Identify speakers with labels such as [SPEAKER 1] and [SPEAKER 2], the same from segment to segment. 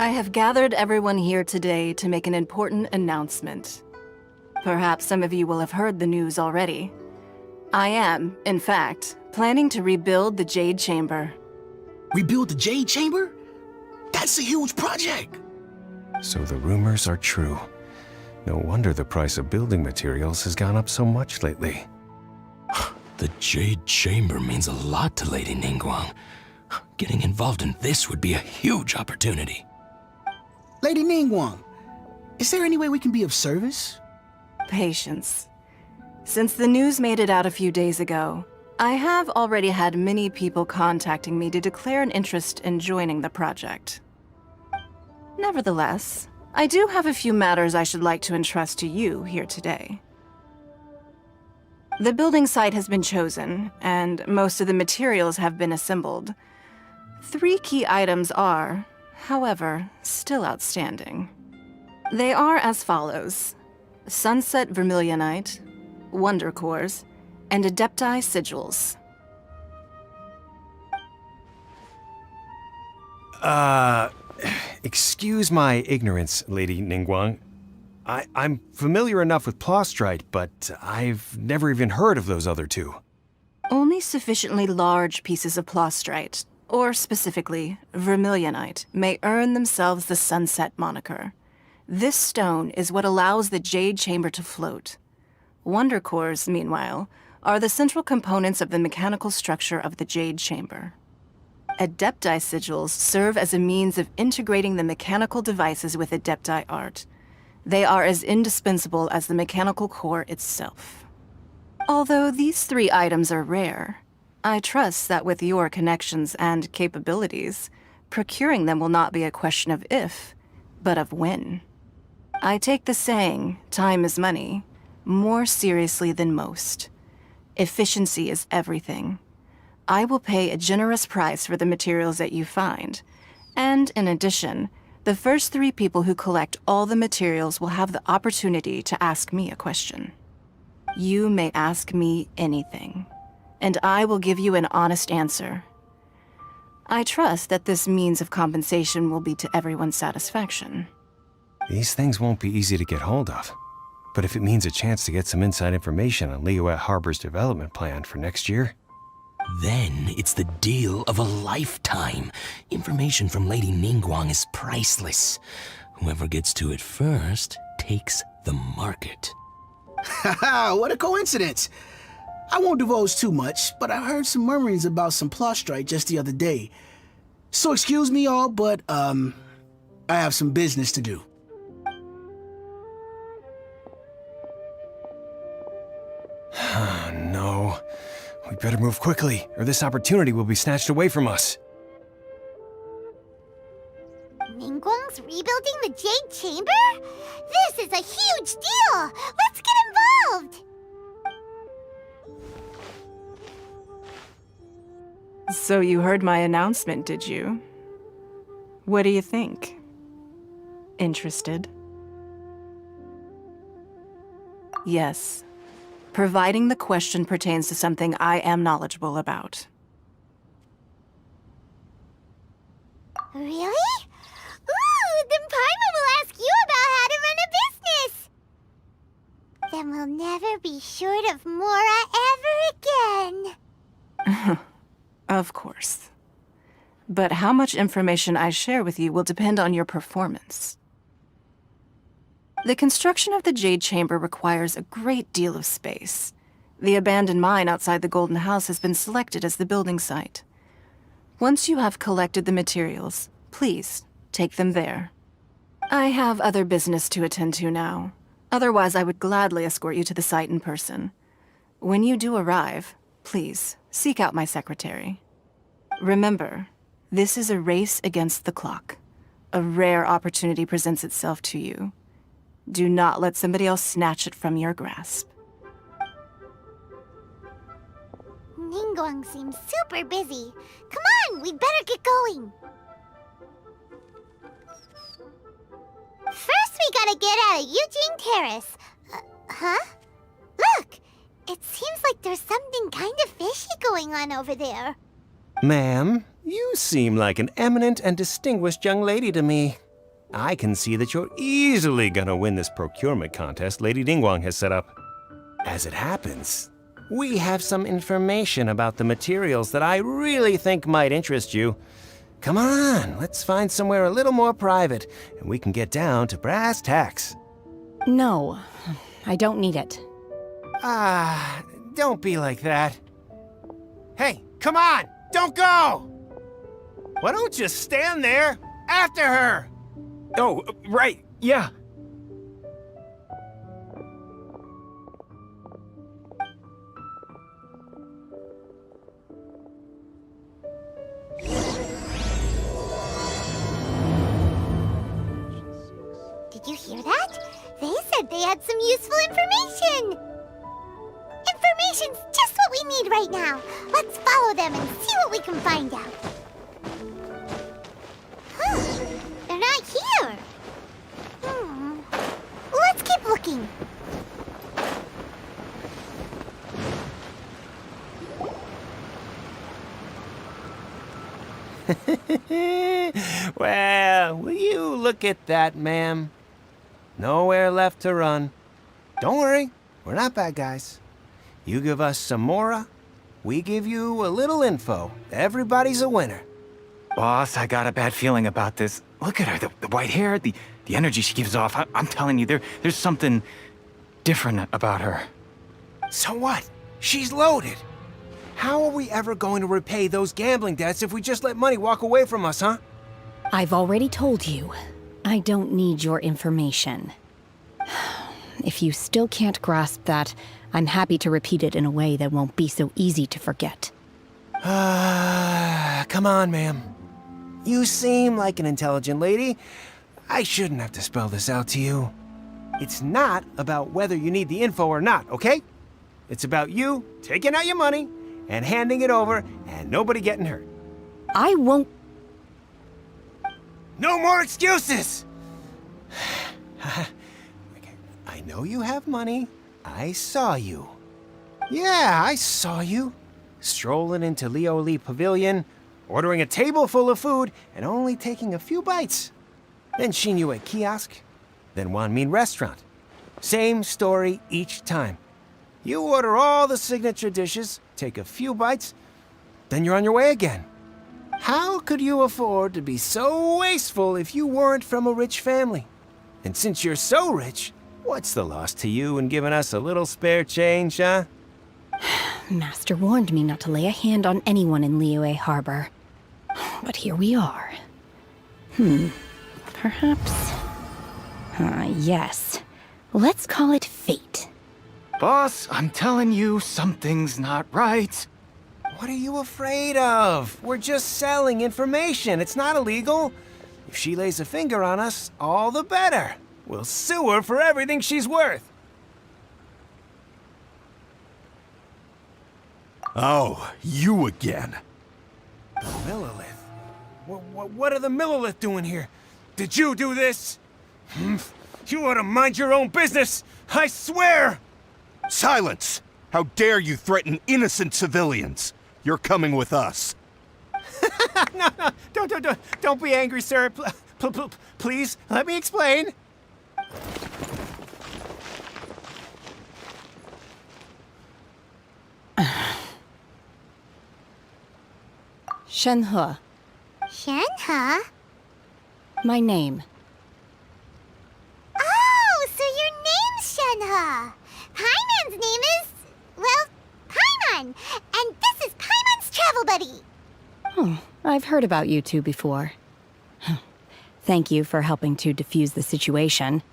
[SPEAKER 1] I have gathered everyone here today to make an important announcement. Perhaps some of you will have heard the news already. I am, in fact, planning to rebuild the Jade Chamber.
[SPEAKER 2] Rebuild the Jade Chamber? That's a huge project!
[SPEAKER 3] So the rumors are true. No wonder the price of building materials has gone up so much lately.
[SPEAKER 2] The Jade Chamber means a lot to Lady Ningguang. Getting involved in this would be a huge opportunity.
[SPEAKER 4] Lady Ningguang, is there any way we can be of service?
[SPEAKER 1] Patience. Since the news made it out a few days ago, I have already had many people contacting me to declare an interest in joining the project. Nevertheless, I do have a few matters I should like to entrust to you here today. The building site has been chosen, and most of the materials have been assembled. 3 key items are, however, still outstanding. They are as follows: Sunset Vermilionite, Wonder Cores, and Adepti Sigils.
[SPEAKER 3] Excuse my ignorance, Lady Ningguang. I'm familiar enough with Plostrite, but I've never even heard of those other 2.
[SPEAKER 1] Only sufficiently large pieces of Plostrite, or specifically Vermilionite, may earn themselves the Sunset moniker. This stone is what allows the Jade Chamber to float. Wonder Cores, meanwhile, are the central components of the mechanical structure of the Jade Chamber. Adepti Sigils serve as a means of integrating the mechanical devices with Adepti art. They are as indispensable as the mechanical core itself. Although these 3 items are rare, I trust that with your connections and capabilities, procuring them will not be a question of if, but of when. I take the saying, time is money, more seriously than most. Efficiency is everything. I will pay a generous price for the materials that you find, and in addition, the first 3 people who collect all the materials will have the opportunity to ask me a question. You may ask me anything, and I will give you an honest answer. I trust that this means of compensation will be to everyone's satisfaction.
[SPEAKER 3] These things won't be easy to get hold of. But if it means a chance to get some inside information on Liyue Harbor's development plan for next year...
[SPEAKER 2] Then it's the deal of a lifetime. Information from Lady Ningguang is priceless. Whoever gets to it first takes the market.
[SPEAKER 4] Haha, what a coincidence! I won't divulge too much, but I heard some murmurings about some Plostrite just the other day. So excuse me all, but, I have some business to do.
[SPEAKER 3] No. We better move quickly, or this opportunity will be snatched away from us.
[SPEAKER 5] Ningguang's rebuilding the Jade Chamber? This is a huge deal! Let's get involved!
[SPEAKER 1] So you heard my announcement, did you? What do you think? Interested? Yes. Providing the question pertains to something I am knowledgeable about.
[SPEAKER 5] Really? Ooh, then Paimon will ask you about how to run a business! Then we'll never be short of Mora ever again.
[SPEAKER 1] Of course. But how much information I share with you will depend on your performance. The construction of the Jade Chamber requires a great deal of space. The abandoned mine outside the Golden House has been selected as the building site. Once you have collected the materials, please take them there. I have other business to attend to now. Otherwise, I would gladly escort you to the site in person. When you do arrive, please seek out my secretary. Remember, this is a race against the clock. A rare opportunity presents itself to you. Do not let somebody else snatch it from your grasp.
[SPEAKER 5] Ningguang seems super busy. Come on, we'd better get going. First, we gotta get out of Eugene Terrace. Huh? Look! It seems like there's something kind of fishy going on over there.
[SPEAKER 3] Ma'am, you seem like an eminent and distinguished young lady to me. I can see that you're easily gonna win this procurement contest Lady Ningguang has set up. As it happens, we have some information about the materials that I really think might interest you. Come on, let's find somewhere a little more private, and we can get down to brass tacks.
[SPEAKER 6] No, I don't need it.
[SPEAKER 3] Don't be like that. Hey, come on, don't go! Why don't you stand there after her?
[SPEAKER 7] Oh, right, yeah.
[SPEAKER 5] Did you hear that? They said they had some useful information. Information's just what we need right now. Let's follow them and see what we can find out. Huh, they're not here. Let's keep looking.
[SPEAKER 3] Well, will you look at that, ma'am? Nowhere left to run. Don't worry, we're not bad guys. You give us some mora, we give you a little info. Everybody's a winner.
[SPEAKER 7] Boss, I got a bad feeling about this. Look at her, the white hair, the energy she gives off. I'm telling you, there's something different about her.
[SPEAKER 3] So what? She's loaded. How are we ever going to repay those gambling debts if we just let money walk away from us, huh?
[SPEAKER 6] I've already told you, I don't need your information. If you still can't grasp that, I'm happy to repeat it in a way that won't be so easy to forget.
[SPEAKER 3] Come on, ma'am. You seem like an intelligent lady. I shouldn't have to spell this out to you. It's not about whether you need the info or not, okay? It's about you taking out your money and handing it over and nobody getting hurt.
[SPEAKER 6] I won't.
[SPEAKER 3] No more excuses! I know you have money. I saw you. Yeah, I saw you. Strolling into Leo Lee Pavilion, ordering a table full of food, and only taking a few bites. Then Shinyue Kiosk, then Wanmin Restaurant. Same story each time. You order all the signature dishes, take a few bites, then you're on your way again. How could you afford to be so wasteful if you weren't from a rich family? And since you're so rich, what's the loss to you in giving us a little spare change, huh?
[SPEAKER 6] Master warned me not to lay a hand on anyone in Liyue Harbor. But here we are. Perhaps... yes. Let's call it fate.
[SPEAKER 7] Boss, I'm telling you, something's not right.
[SPEAKER 3] What are you afraid of? We're just selling information. It's not illegal. If she lays a finger on us, all the better. We'll sue her for everything she's worth.
[SPEAKER 8] Oh, you again.
[SPEAKER 3] The Millilith? What are the Millilith doing here? Did you do this? You ought to mind your own business, I swear!
[SPEAKER 8] Silence! How dare you threaten innocent civilians? You're coming with us.
[SPEAKER 3] No, don't be angry, sir. Please, let me explain.
[SPEAKER 6] Shenhe,
[SPEAKER 5] Shenhe?
[SPEAKER 6] my name.
[SPEAKER 5] Oh, so your name's Shenhe. Paimon's name is, well, Paimon. And this is Paimon's travel buddy.
[SPEAKER 6] Oh, I've heard about you two before. Thank you for helping to defuse the situation.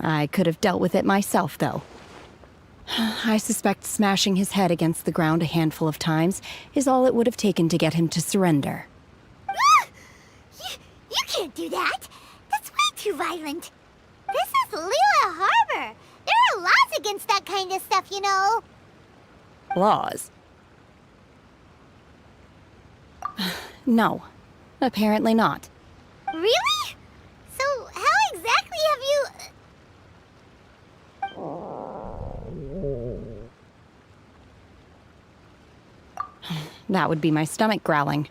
[SPEAKER 6] I could have dealt with it myself, though. I suspect smashing his head against the ground a handful of times is all it would have taken to get him to surrender.
[SPEAKER 5] You can't do that. That's way too violent. This is Liyue Harbor. There are laws against that kind of stuff, you know.
[SPEAKER 6] Laws? No, apparently not.
[SPEAKER 5] Really? So how exactly have you...
[SPEAKER 6] That would be my stomach growling.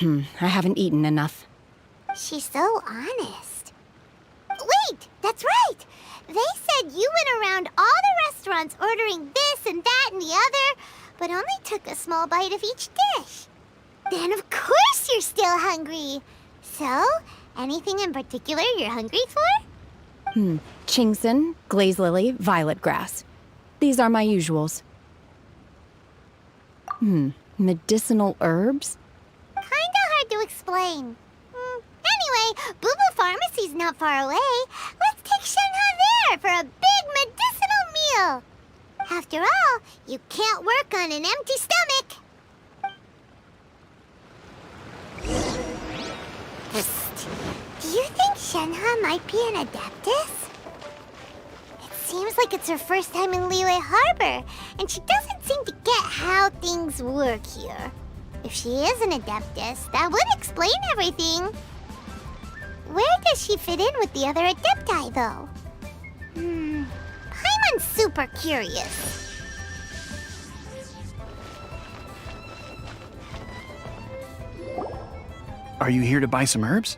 [SPEAKER 6] I haven't eaten enough.
[SPEAKER 5] She's so honest. Wait, that's right! They said you went around all the restaurants ordering this and that and the other, but only took a small bite of each dish. Then of course you're still hungry. So, anything in particular you're hungry for?
[SPEAKER 6] Chingson, glaze lily, violet grass. These are my usuals. Medicinal herbs?
[SPEAKER 5] Kinda hard to explain. Anyway, Boo Boo Pharmacy's not far away. Let's take Shenhe there for a big medicinal meal. After all, you can't work on an empty stomach. Psst. Do you think Shenhe might be an Adeptus? It seems like it's her first time in Liyue Harbor, and she doesn't seem to get how things work here. If she is an Adeptus, that would explain everything. Where does she fit in with the other Adepti, though? Paimon's super curious.
[SPEAKER 4] Are you here to buy some herbs?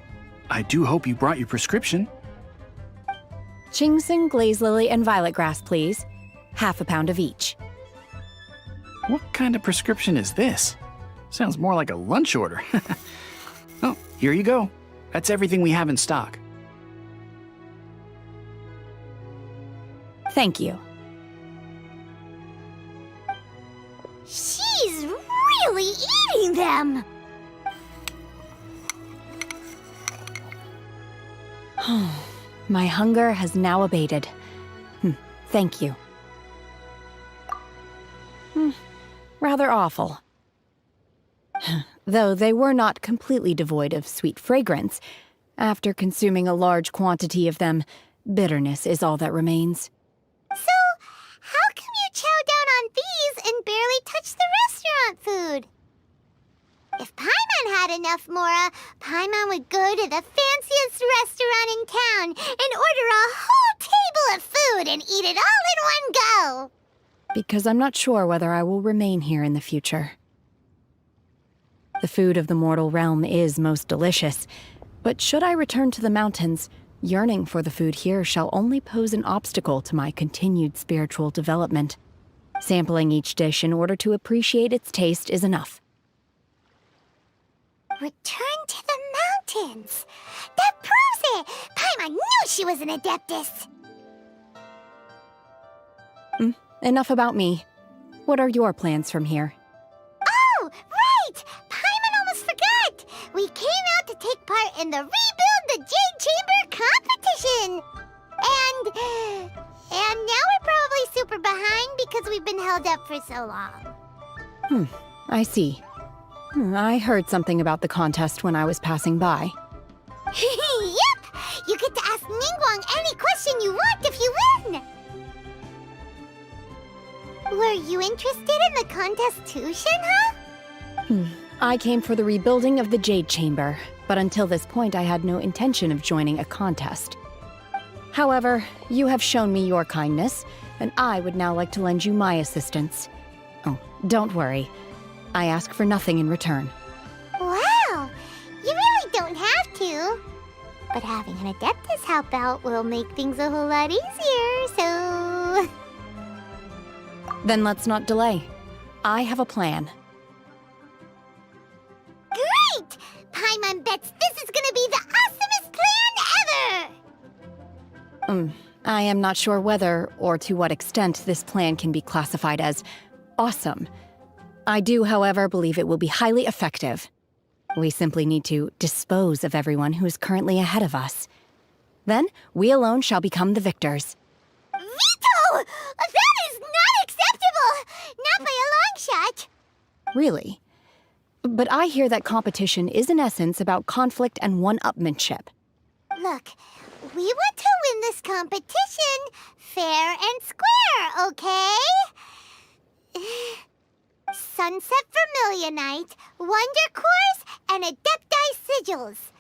[SPEAKER 4] I do hope you brought your prescription.
[SPEAKER 6] Chingson, glaze lily, and violet grass, please. Half a pound of each.
[SPEAKER 4] What kind of prescription is this? Sounds more like a lunch order. Oh, here you go. That's everything we have in stock.
[SPEAKER 6] Thank you.
[SPEAKER 5] She's really eating them!
[SPEAKER 6] My hunger has now abated. Thank you. Rather awful. Though they were not completely devoid of sweet fragrance, after consuming a large quantity of them, bitterness is all that remains.
[SPEAKER 5] So, how come you chow down on these and barely touch the restaurant food? If Paimon had enough Mora, Paimon would go to the fanciest restaurant in town and order a whole table of food and eat it all in one go.
[SPEAKER 6] Because I'm not sure whether I will remain here in the future. The food of the mortal realm is most delicious, but should I return to the mountains, yearning for the food here shall only pose an obstacle to my continued spiritual development. Sampling each dish in order to appreciate its taste is enough.
[SPEAKER 5] Return to the mountains! That proves it! Paimon knew she was an Adeptus!
[SPEAKER 6] Enough about me. What are your plans from here?
[SPEAKER 5] Oh, right! Paimon almost forgot! We came out to take part in the Rebuild the Jade Chamber competition! And now we're probably super behind because we've been held up for so long.
[SPEAKER 6] I see. I heard something about the contest when I was passing by.
[SPEAKER 5] Yep! You get to ask Ningguang any question you want if you win! Were you interested in the contest too, Shenhe?
[SPEAKER 6] I came for the rebuilding of the Jade Chamber, but until this point I had no intention of joining a contest. However, you have shown me your kindness, and I would now like to lend you my assistance. Oh, don't worry. I ask for nothing in return.
[SPEAKER 5] Wow! You really don't have to. But having an Adeptus help out will make things a whole lot easier, so...
[SPEAKER 6] Then let's not delay. I have a plan.
[SPEAKER 5] Great! Paimon bets this is gonna be the awesomest plan ever!
[SPEAKER 6] I am not sure whether or to what extent this plan can be classified as awesome. I do, however, believe it will be highly effective. We simply need to dispose of everyone who is currently ahead of us. Then, we alone shall become the victors.
[SPEAKER 5] Veto! That is not acceptable! Not by a long shot!
[SPEAKER 6] Really? But I hear that competition is in essence about conflict and one-upmanship.
[SPEAKER 5] Look, we want to win this competition fair and square, okay? Sunset Vermilionite, Wonder Cores, and Adepti Sigils.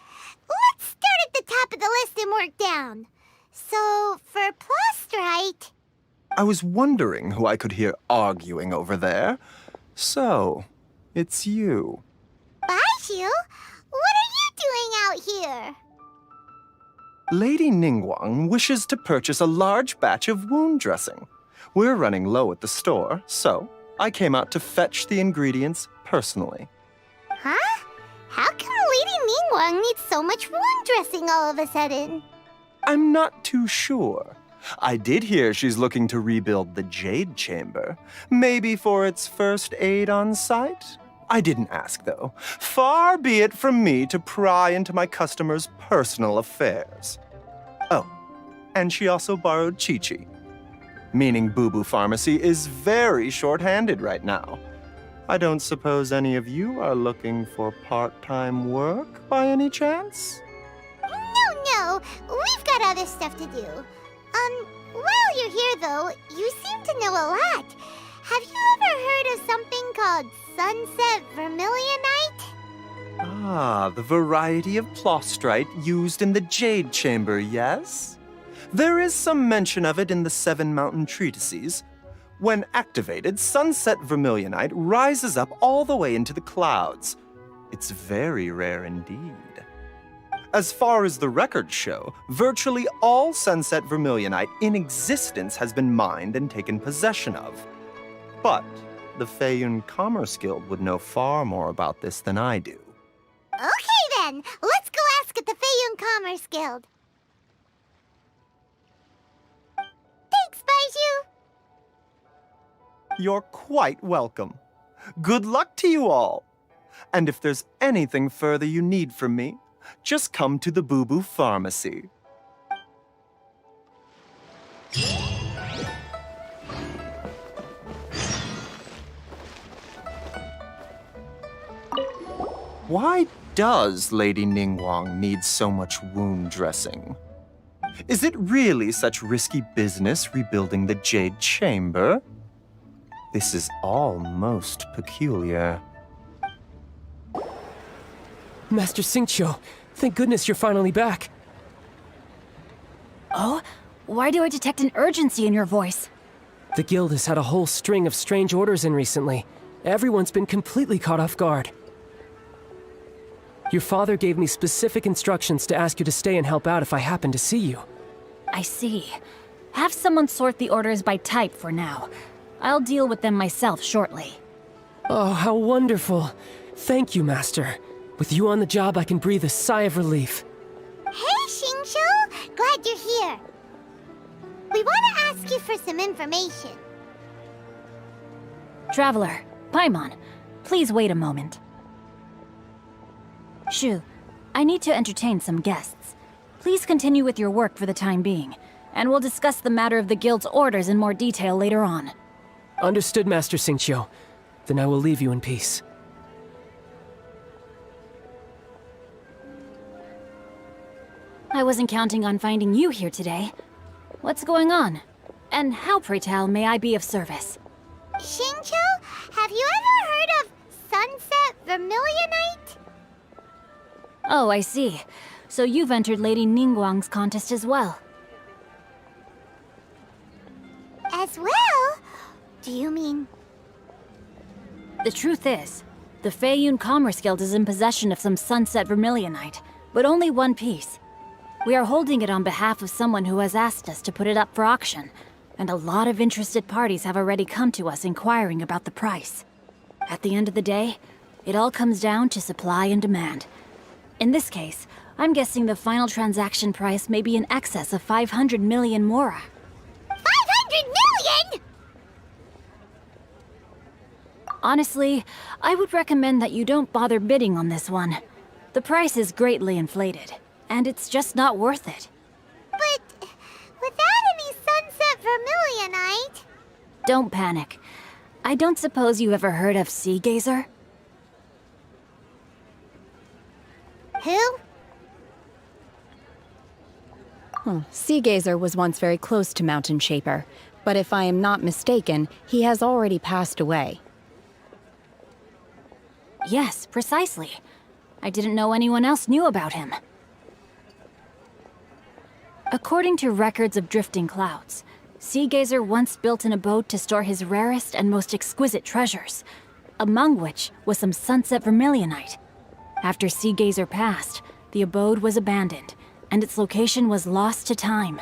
[SPEAKER 5] Let's start at the top of the list and work down. So, for Plastrite...
[SPEAKER 9] I was wondering who I could hear arguing over there. So, it's you.
[SPEAKER 5] Baishu? What are you doing out here?
[SPEAKER 9] Lady Ningguang wishes to purchase a large batch of wound dressing. We're running low at the store, so I came out to fetch the ingredients personally.
[SPEAKER 5] Huh? How come Lady Ningguang needs so much wound dressing all of a sudden?
[SPEAKER 9] I'm not too sure. I did hear she's looking to rebuild the Jade Chamber. Maybe for its first aid on site? I didn't ask, though. Far be it from me to pry into my customers' personal affairs. Oh, and she also borrowed Chi-Chi. Meaning Boo Boo Pharmacy is very short-handed right now. I don't suppose any of you are looking for part-time work by any chance?
[SPEAKER 5] No, we've got other stuff to do. While you're here though, you seem to know a lot. Have you ever heard of something called Sunset Vermilionite?
[SPEAKER 9] Ah, the variety of plostrite used in the Jade Chamber, yes? There is some mention of it in the Seven Mountain Treatises. When activated, Sunset Vermilionite rises up all the way into the clouds. It's very rare indeed. As far as the records show, virtually all Sunset Vermilionite in existence has been mined and taken possession of. But the Feiyun Commerce Guild would know far more about this than I do.
[SPEAKER 5] Okay then, let's go ask at the Feiyun Commerce Guild. Thanks, Baiju.
[SPEAKER 9] You're quite welcome. Good luck to you all. And if there's anything further you need from me, just come to the Boo Boo Pharmacy. Why does Lady Ningguang need so much wound dressing? Is it really such risky business rebuilding the Jade Chamber? This is all most peculiar.
[SPEAKER 10] Master Xingqiu, thank goodness you're finally back.
[SPEAKER 6] Oh? Why do I detect an urgency in your voice?
[SPEAKER 10] The guild has had a whole string of strange orders in recently. Everyone's been completely caught off guard. Your father gave me specific instructions to ask you to stay and help out if I happen to see you.
[SPEAKER 6] I see. Have someone sort the orders by type for now. I'll deal with them myself shortly.
[SPEAKER 10] Oh, how wonderful. Thank you, Master. With you on the job, I can breathe a sigh of relief.
[SPEAKER 5] Hey, Xingqiu! Glad you're here. We want to ask you for some information.
[SPEAKER 6] Traveler, Paimon, please wait a moment. Shu, I need to entertain some guests. Please continue with your work for the time being, and we'll discuss the matter of the guild's orders in more detail later on.
[SPEAKER 10] Understood, Master Xingqiu. Then I will leave you in peace.
[SPEAKER 6] I wasn't counting on finding you here today. What's going on? And how, pray tell, may I be of service?
[SPEAKER 5] Xingqiu, have you ever heard of Sunset Vermilionite?
[SPEAKER 6] Oh, I see. So you've entered Lady Ningguang's contest as well.
[SPEAKER 5] As well? Do you mean...
[SPEAKER 6] The truth is, the Feiyun Commerce Guild is in possession of some Sunset Vermilionite, but only one piece. We are holding it on behalf of someone who has asked us to put it up for auction, and a lot of interested parties have already come to us inquiring about the price. At the end of the day, it all comes down to supply and demand. In this case, I'm guessing the final transaction price may be in excess of 500 million mora.
[SPEAKER 5] 500 million?!
[SPEAKER 6] Honestly, I would recommend that you don't bother bidding on this one. The price is greatly inflated, and it's just not worth it.
[SPEAKER 5] But without any Sunset Vermilionite...
[SPEAKER 6] Don't panic. I don't suppose you ever heard of Sea Gazer?
[SPEAKER 5] Who?
[SPEAKER 6] Sea Gazer was once very close to Mountain Shaper, but if I am not mistaken, he has already passed away. Yes, precisely. I didn't know anyone else knew about him. According to records of drifting clouds, Sea Gazer once built an abode to store his rarest and most exquisite treasures, among which was some Sunset Vermilionite. After Sea Gazer passed, the abode was abandoned,
[SPEAKER 11] and its location was lost to time.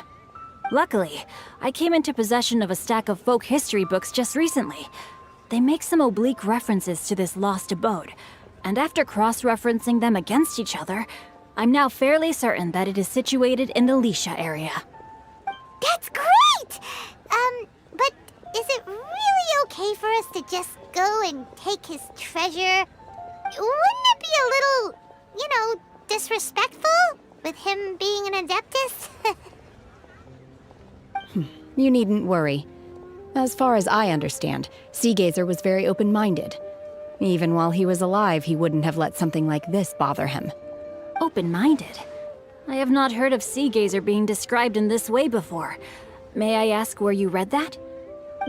[SPEAKER 11] Luckily, I came into possession of a stack of folk history books just recently. They make some oblique references to this lost abode, and after cross-referencing them against each other, I'm now fairly certain that it is situated in the Lisha area.
[SPEAKER 5] That's great! But is it really okay for us to just go and take his treasure? Wouldn't it be a little, disrespectful with him being an Adeptus?
[SPEAKER 6] You needn't worry. As far as I understand, Seagazer was very open-minded. Even while he was alive, he wouldn't have let something like this bother him.
[SPEAKER 11] Open-minded? I have not heard of Seagazer being described in this way before. May I ask where you read that?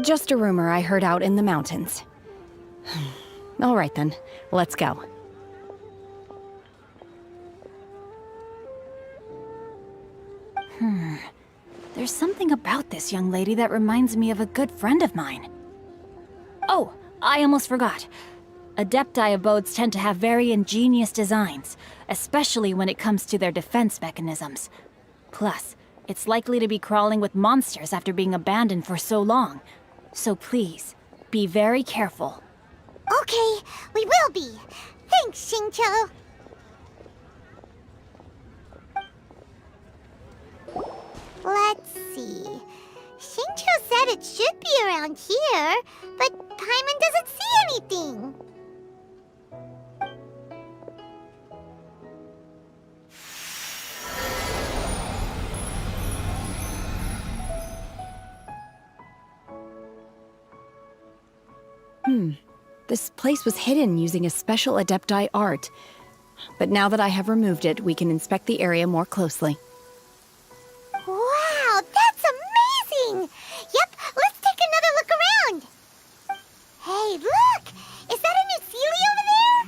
[SPEAKER 6] Just a rumor I heard out in the mountains. All right then, let's go.
[SPEAKER 11] There's something about this young lady that reminds me of a good friend of mine. Oh, I almost forgot. Adepti abodes tend to have very ingenious designs, especially when it comes to their defense mechanisms. Plus, it's likely to be crawling with monsters after being abandoned for so long. So please, be very careful.
[SPEAKER 5] Okay, we will be. Thanks, Xingqiu. Let's see. Xingqiu said it should be around here, but Paimon doesn't see anything.
[SPEAKER 6] This place was hidden using a special Adepti art. But now that I have removed it, we can inspect the area more closely.
[SPEAKER 5] Wow, that's amazing! Yep, let's take another look around. Hey, look! Is that a new Sealy over there?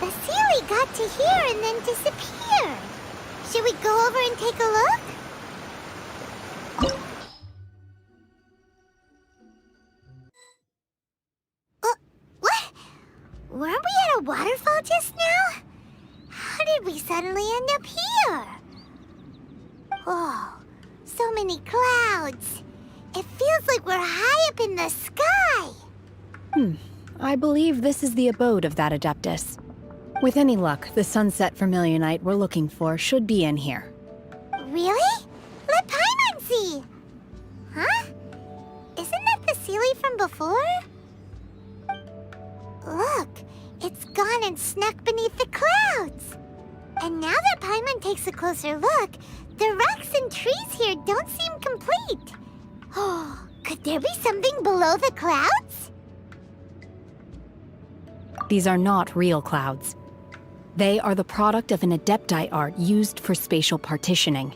[SPEAKER 5] The Sealy got to here and then disappeared. Should we go over and take a look? What? Weren't we at a waterfall just now? How did we suddenly end up here? Oh, so many clouds. It feels like we're high up in the sky.
[SPEAKER 6] I believe this is the abode of that Adeptus. With any luck, the sunset vermilionite we're looking for should be in here.
[SPEAKER 5] Really? Let Paimon see. Huh? Isn't that the Sealy from before? Look, it's gone and snuck beneath the clouds. And now that Paimon takes a closer look, the rocks and trees here don't seem complete. Oh, could there be something below the clouds?
[SPEAKER 6] These are not real clouds. They are the product of an Adepti art used for spatial partitioning.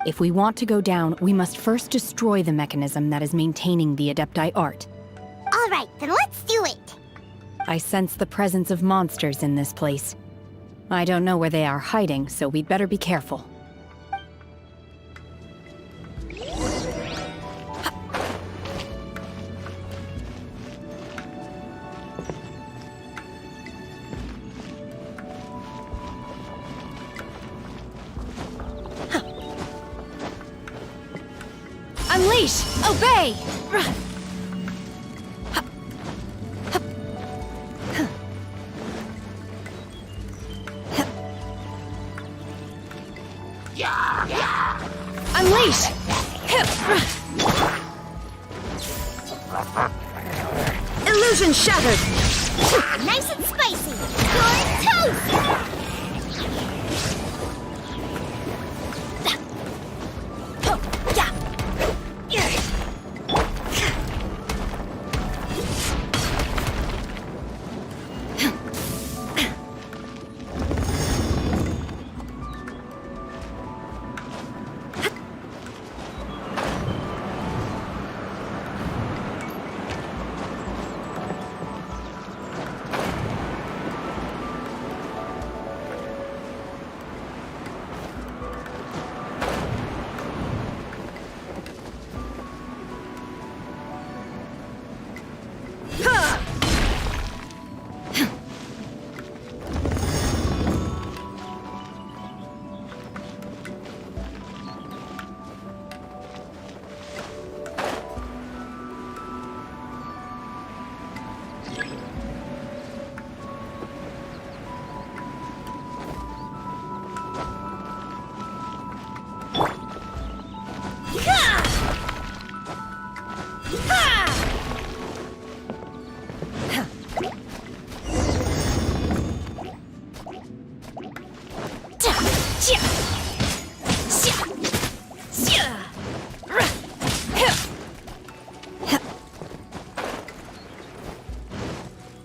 [SPEAKER 6] If we want to go down, we must first destroy the mechanism that is maintaining the Adepti art.
[SPEAKER 5] All right, then let's do it.
[SPEAKER 6] I sense the presence of monsters in this place. I don't know where they are hiding, so we'd better be careful.
[SPEAKER 11] Unleash! Obey! Unleash! Illusion shattered!
[SPEAKER 5] Nice and spicy. You're toast.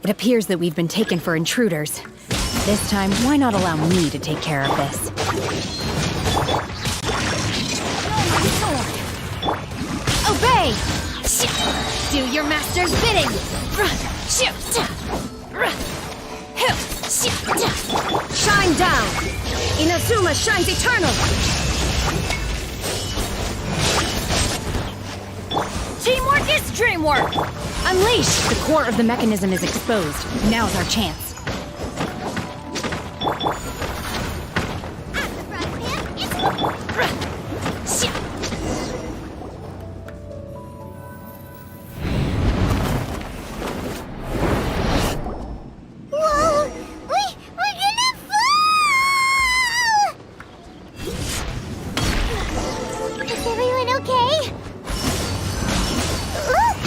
[SPEAKER 6] It appears that we've been taken for intruders. This time, why not allow me to take care of this? Obey! Do your master's bidding! Shine down! Inazuma shines eternal!
[SPEAKER 11] Teamwork is dreamwork!
[SPEAKER 6] Unleash! The core of the mechanism is exposed. Now's our chance.
[SPEAKER 5] Whoa! We're gonna fall! Is everyone okay? Look!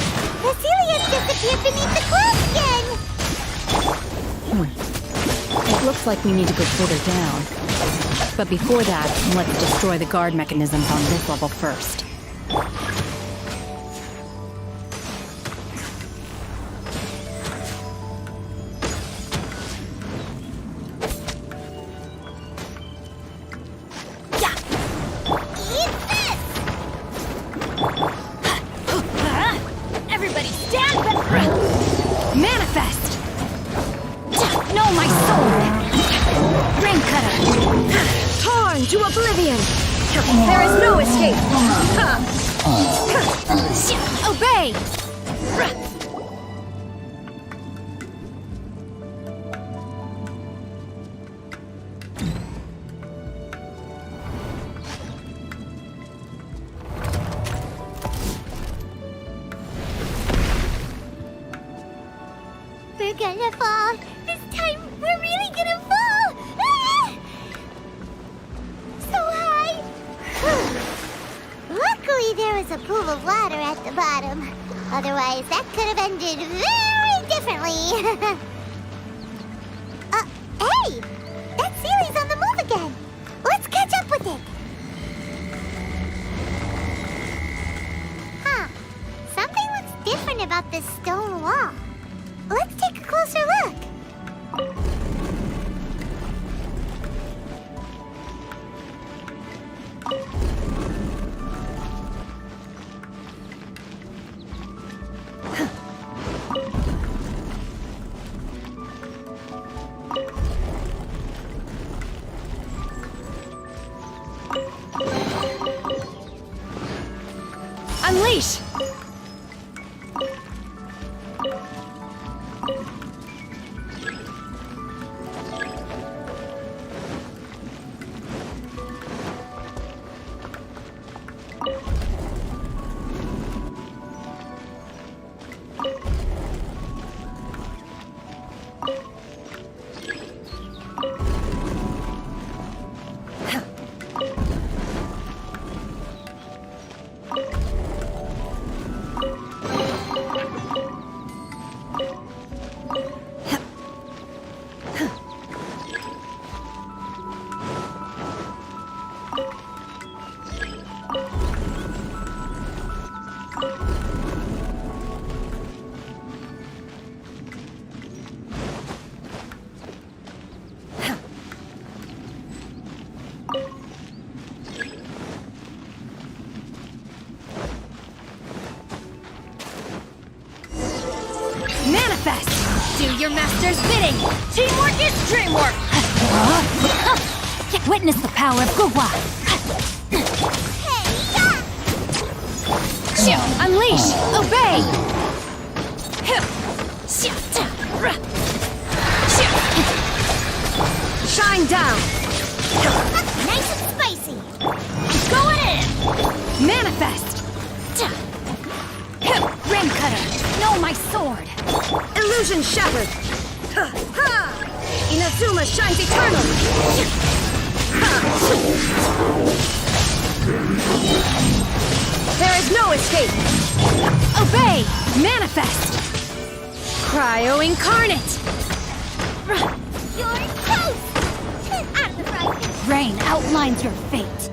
[SPEAKER 5] The Celians disappeared beneath the clouds again!
[SPEAKER 6] It looks like we need to go further down. But before that, let's destroy the guard mechanisms on this level first.
[SPEAKER 11] Everybody stand back! Manifest! No, my sword! Ring cutter!
[SPEAKER 6] Torn to oblivion! There is no escape!
[SPEAKER 11] Obey!
[SPEAKER 5] We're gonna fall! This time, we're really gonna fall! Ah! So high! Luckily, there was a pool of water at the bottom. Otherwise, that could have ended very differently. Hey! That Sealy's on the move again! Let's catch up with it! Huh. Something looks different about this stone wall. Let's take a closer look.
[SPEAKER 6] Unleash! Manifest! Do your master's bidding!
[SPEAKER 11] Teamwork is dreamwork! Witness the power of Guhua!
[SPEAKER 6] Unleash! Obey! Shine down!
[SPEAKER 5] Nice and spicy.
[SPEAKER 11] Going in!
[SPEAKER 6] Manifest!
[SPEAKER 11] Ring cutter! No, my sword!
[SPEAKER 6] Illusion shattered! Inazuma shines eternal! There is no escape! Obey! Manifest! Cryo incarnate!
[SPEAKER 5] You're toast! Out of the frying pan.
[SPEAKER 11] Rain outlines your fate.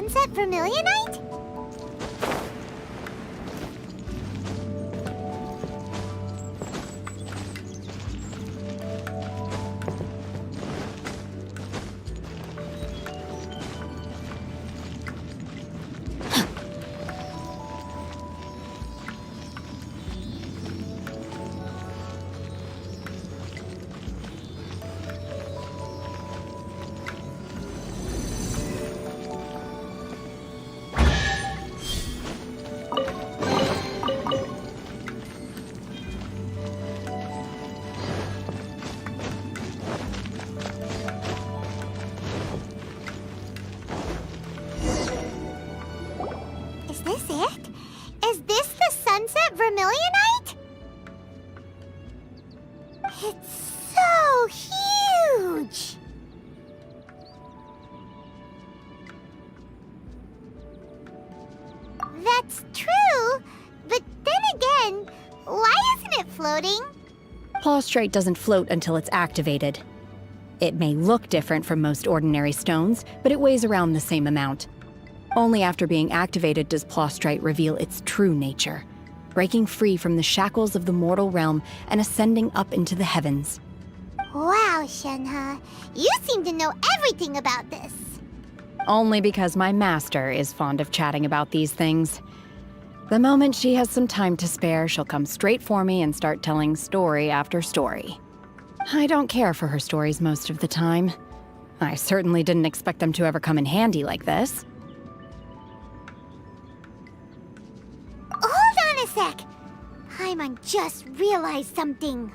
[SPEAKER 5] sunset vermilionite? Is this it? Is this the sunset vermilionite? It's so huge! That's true, but then again, why isn't it floating?
[SPEAKER 6] Plaustrite doesn't float until it's activated. It may look different from most ordinary stones, but it weighs around the same amount. Only after being activated does Plaustrite reveal its true nature, breaking free from the shackles of the mortal realm and ascending up into the heavens.
[SPEAKER 5] Wow, Shenhe, you seem to know everything about this.
[SPEAKER 6] Only because my master is fond of chatting about these things. The moment she has some time to spare, she'll come straight for me and start telling story after story. I don't care for her stories most of the time. I certainly didn't expect them to ever come in handy like this.
[SPEAKER 5] Hold on a sec. Paimon just realized something.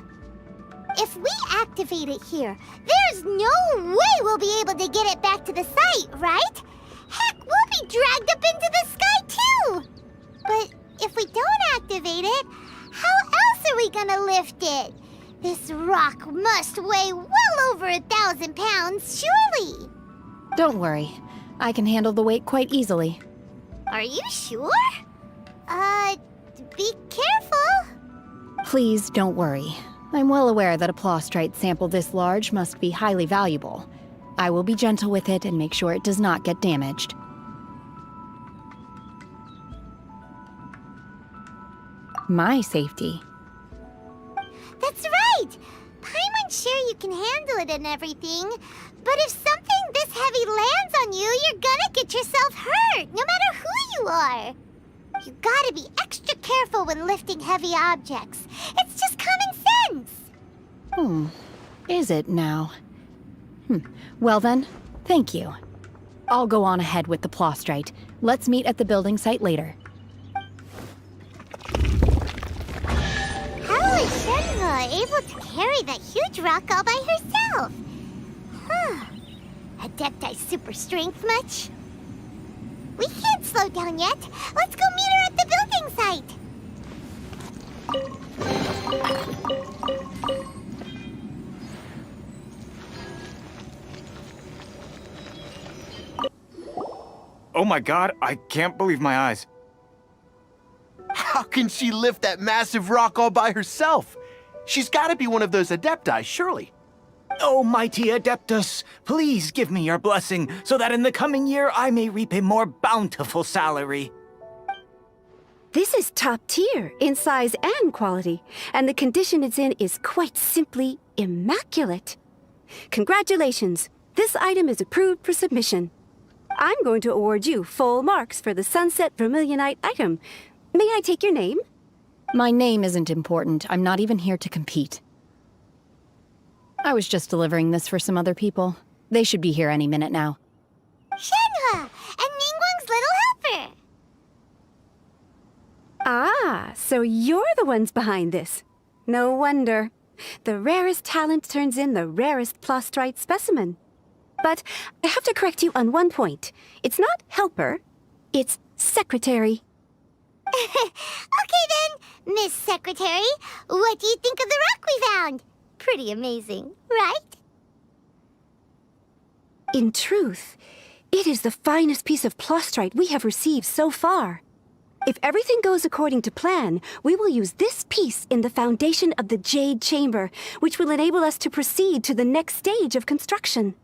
[SPEAKER 5] If we activate it here, there's no way we'll be able to get it back to the site, right? Heck, we'll be dragged up into the sky too! But if we don't activate it, how else are we gonna lift it? This rock must weigh well over 1,000 pounds, surely!
[SPEAKER 6] Don't worry. I can handle the weight quite easily.
[SPEAKER 5] Are you sure? Be careful!
[SPEAKER 6] Please don't worry. I'm well aware that a Plaustrite sample this large must be highly valuable. I will be gentle with it and make sure it does not get damaged. My safety.
[SPEAKER 5] That's right! Paimon's sure you can handle it and everything, but if something this heavy lands on you, you're gonna get yourself hurt, no matter who you are. You gotta be extra careful when lifting heavy objects. It's just common sense.
[SPEAKER 6] Is it now? Well then, thank you. I'll go on ahead with the Plaustrite. Let's meet at the building site later.
[SPEAKER 5] How is Shenhe able to carry that huge rock all by herself? Adepti super strength much? We can't slow down yet. Let's go meet her at the building site.
[SPEAKER 7] Oh my god, I can't believe my eyes.
[SPEAKER 8] How can she lift that massive rock all by herself? She's gotta be one of those Adepti, surely.
[SPEAKER 7] Oh, mighty Adeptus, please give me your blessing so that in the coming year I may reap a more bountiful salary.
[SPEAKER 12] This is top tier in size and quality, and the condition it's in is quite simply immaculate. Congratulations, this item is approved for submission. I'm going to award you full marks for the Sunset Vermilionite item. May I take your name?
[SPEAKER 6] My name isn't important. I'm not even here to compete. I was just delivering this for some other people. They should be here any minute now.
[SPEAKER 5] Shenhe and Ningguang's little helper.
[SPEAKER 12] Ah, so you're the ones behind this. No wonder. The rarest talent turns in the rarest Plaustrite specimen. But I have to correct you on one point. It's not helper, it's secretary.
[SPEAKER 5] Okay then, Miss Secretary, what do you think of the rock we found? Pretty amazing, right?
[SPEAKER 12] In truth, it is the finest piece of Plaustrite we have received so far. If everything goes according to plan, we will use this piece in the foundation of the Jade Chamber, which will enable us to proceed to the next stage of construction.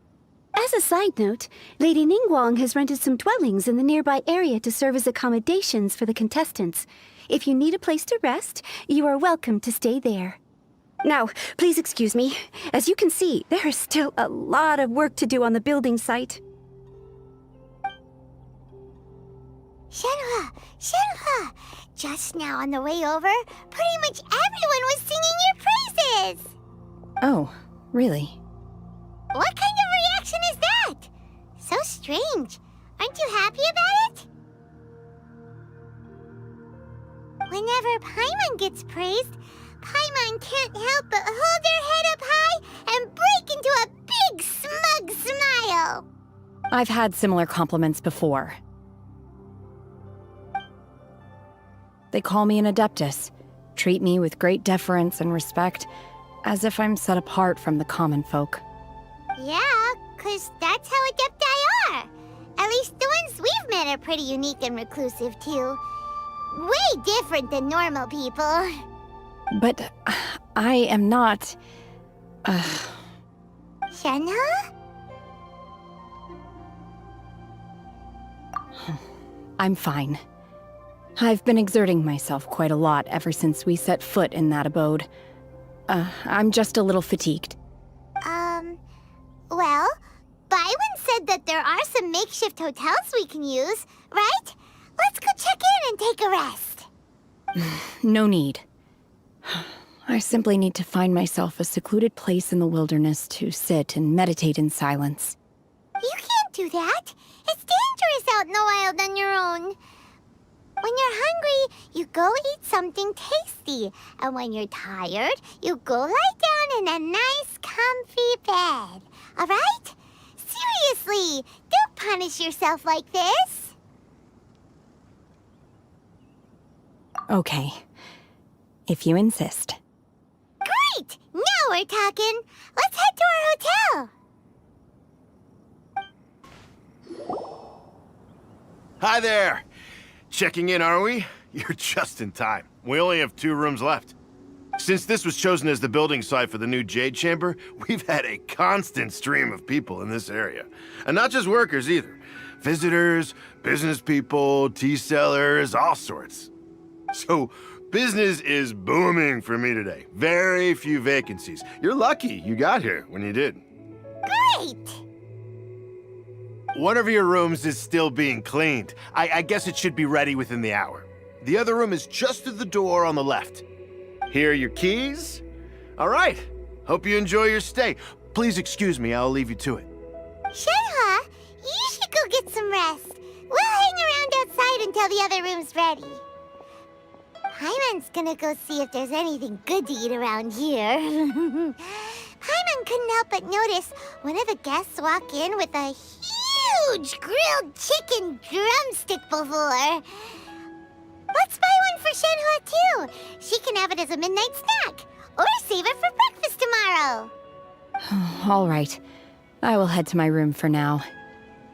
[SPEAKER 12] As a side note, Lady Ningguang has rented some dwellings in the nearby area to serve as accommodations for the contestants. If you need a place to rest, you are welcome to stay there. Now, please excuse me. As you can see, there is still a lot of work to do on the building site.
[SPEAKER 5] Shenhua! Shenhua! Just now on the way over, pretty much everyone was singing your praises!
[SPEAKER 6] Oh, really?
[SPEAKER 5] What kind of reaction is that? So strange. Aren't you happy about it? Whenever Paimon gets praised, Paimon can't help but hold her head up high and break into a big smug smile.
[SPEAKER 6] I've had similar compliments before. They call me an Adeptus, treat me with great deference and respect, as if I'm set apart from the common folk.
[SPEAKER 5] Yeah, 'cause that's how Adepti are. At least the ones we've met are pretty unique and reclusive, too. Way different than normal people.
[SPEAKER 6] But I am not...
[SPEAKER 5] Shenhua?
[SPEAKER 6] I'm fine. I've been exerting myself quite a lot ever since we set foot in that abode. I'm just a little fatigued.
[SPEAKER 5] Well, Byron said that there are some makeshift hotels we can use, right? Let's go check in and take a rest.
[SPEAKER 6] No need. I simply need to find myself a secluded place in the wilderness to sit and meditate in silence.
[SPEAKER 5] You can't do that. It's dangerous out in the wild on your own. When you're hungry, you go eat something tasty. And when you're tired, you go lie down in a nice, comfy bed. All right? Seriously, don't punish yourself like this.
[SPEAKER 6] Okay. If you insist.
[SPEAKER 5] Great! Now we're talking. Let's head to our hotel.
[SPEAKER 8] Hi there! Checking in, are we? You're just in time. We only have 2 rooms left. Since this was chosen as the building site for the new Jade Chamber, we've had a constant stream of people in this area. And not just workers either. Visitors, business people, tea sellers, all sorts. So, business is booming for me today. Very few vacancies. You're lucky you got here when you did.
[SPEAKER 5] Great!
[SPEAKER 8] One of your rooms is still being cleaned. I guess it should be ready within the hour. The other room is just through the door on the left. Here are your keys. All right. Hope you enjoy your stay. Please excuse me, I'll leave you to it.
[SPEAKER 5] Shenhua, you should go get some rest. We'll hang around outside until the other room's ready. Paimon's gonna go see if there's anything good to eat around here. Paimon couldn't help but notice one of the guests walk in with a huge grilled chicken drumstick before. Let's buy one for Shenhua, too. She can have it as a midnight snack. Or save it for breakfast tomorrow.
[SPEAKER 6] All right. I will head to my room for now.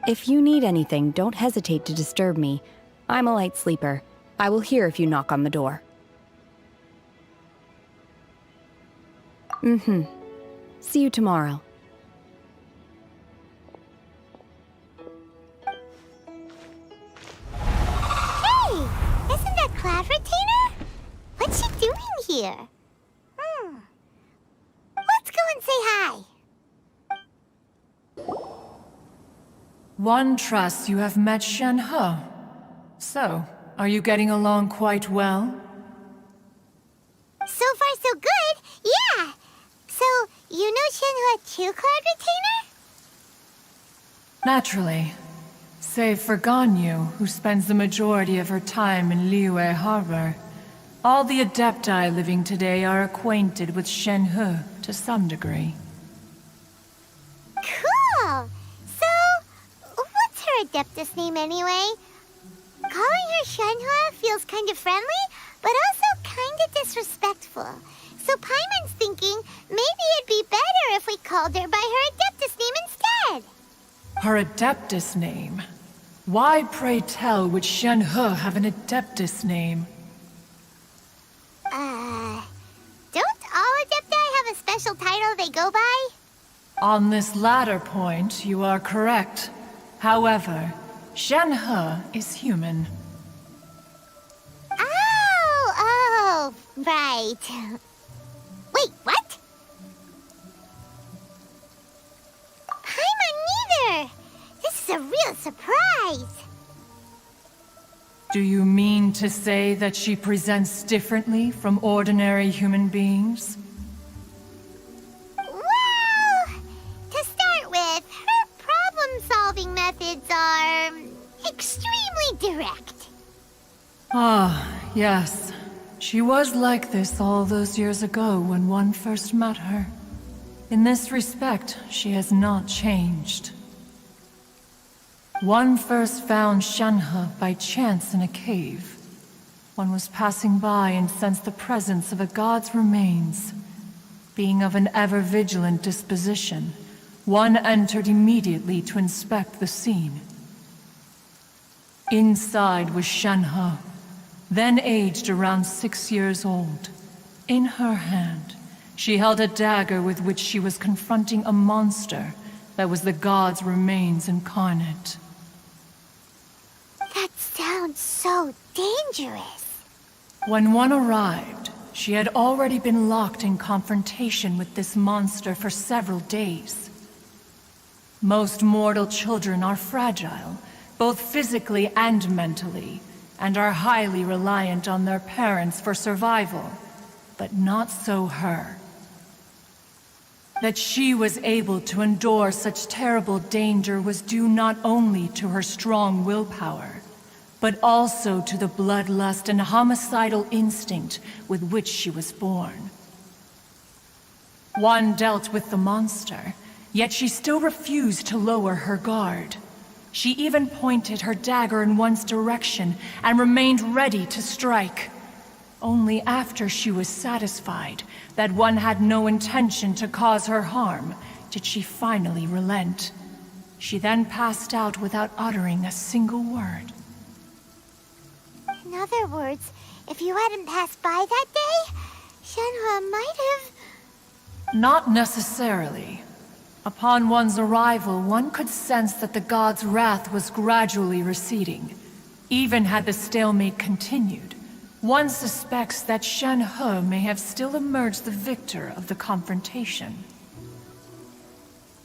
[SPEAKER 6] If you need anything, don't hesitate to disturb me. I'm a light sleeper. I will hear if you knock on the door. See you tomorrow.
[SPEAKER 5] Isn't that Cloud Retainer? What's she doing here? Let's go and say hi.
[SPEAKER 13] One trusts you have met Shenhe. So, are you getting along quite well?
[SPEAKER 5] So far, so good. Yeah. So, you know Shenhua too, Cloud Retainer?
[SPEAKER 13] Naturally. Save for Ganyu, who spends the majority of her time in Liyue Harbor. All the Adepti living today are acquainted with Shenhe to some degree.
[SPEAKER 5] Cool! So, what's her Adeptus name anyway? Calling her Shenhua feels kind of friendly, but also kind of disrespectful. So Paimon's thinking maybe it'd be better if we called her by her Adeptus name instead.
[SPEAKER 13] Her Adeptus name? Why, pray tell, would Shenhe have an Adeptus name?
[SPEAKER 5] Don't all Adepti have a special title they go by?
[SPEAKER 13] On this latter point, you are correct. However, Shen-He is human.
[SPEAKER 5] Oh, right. Wait, what? Paimon neither! This is a real surprise!
[SPEAKER 13] Do you mean to say that she presents differently from ordinary human beings?
[SPEAKER 5] Well, to start with, her problem-solving methods are extremely direct.
[SPEAKER 13] Ah, yes. She was like this all those years ago when one first met her. In this respect, she has not changed. One first found Shen-He by chance in a cave. One was passing by and sensed the presence of a god's remains. Being of an ever-vigilant disposition, one entered immediately to inspect the scene. Inside was Shen-He, then aged around 6 years old. In her hand, she held a dagger with which she was confronting a monster that was the god's remains incarnate.
[SPEAKER 5] That sounds so dangerous.
[SPEAKER 13] When one arrived, she had already been locked in confrontation with this monster for several days. Most mortal children are fragile, both physically and mentally, and are highly reliant on their parents for survival, but not so her. That she was able to endure such terrible danger was due not only to her strong willpower, but also to the bloodlust and homicidal instinct with which she was born. One dealt with the monster, yet she still refused to lower her guard. She even pointed her dagger in one's direction and remained ready to strike. Only after she was satisfied that one had no intention to cause her harm did she finally relent. She then passed out without uttering a single word.
[SPEAKER 5] In other words, if you hadn't passed by that day, Shen-He might have...
[SPEAKER 13] Not necessarily. Upon one's arrival, one could sense that the god's wrath was gradually receding. Even had the stalemate continued, one suspects that Shen-He may have still emerged the victor of the confrontation.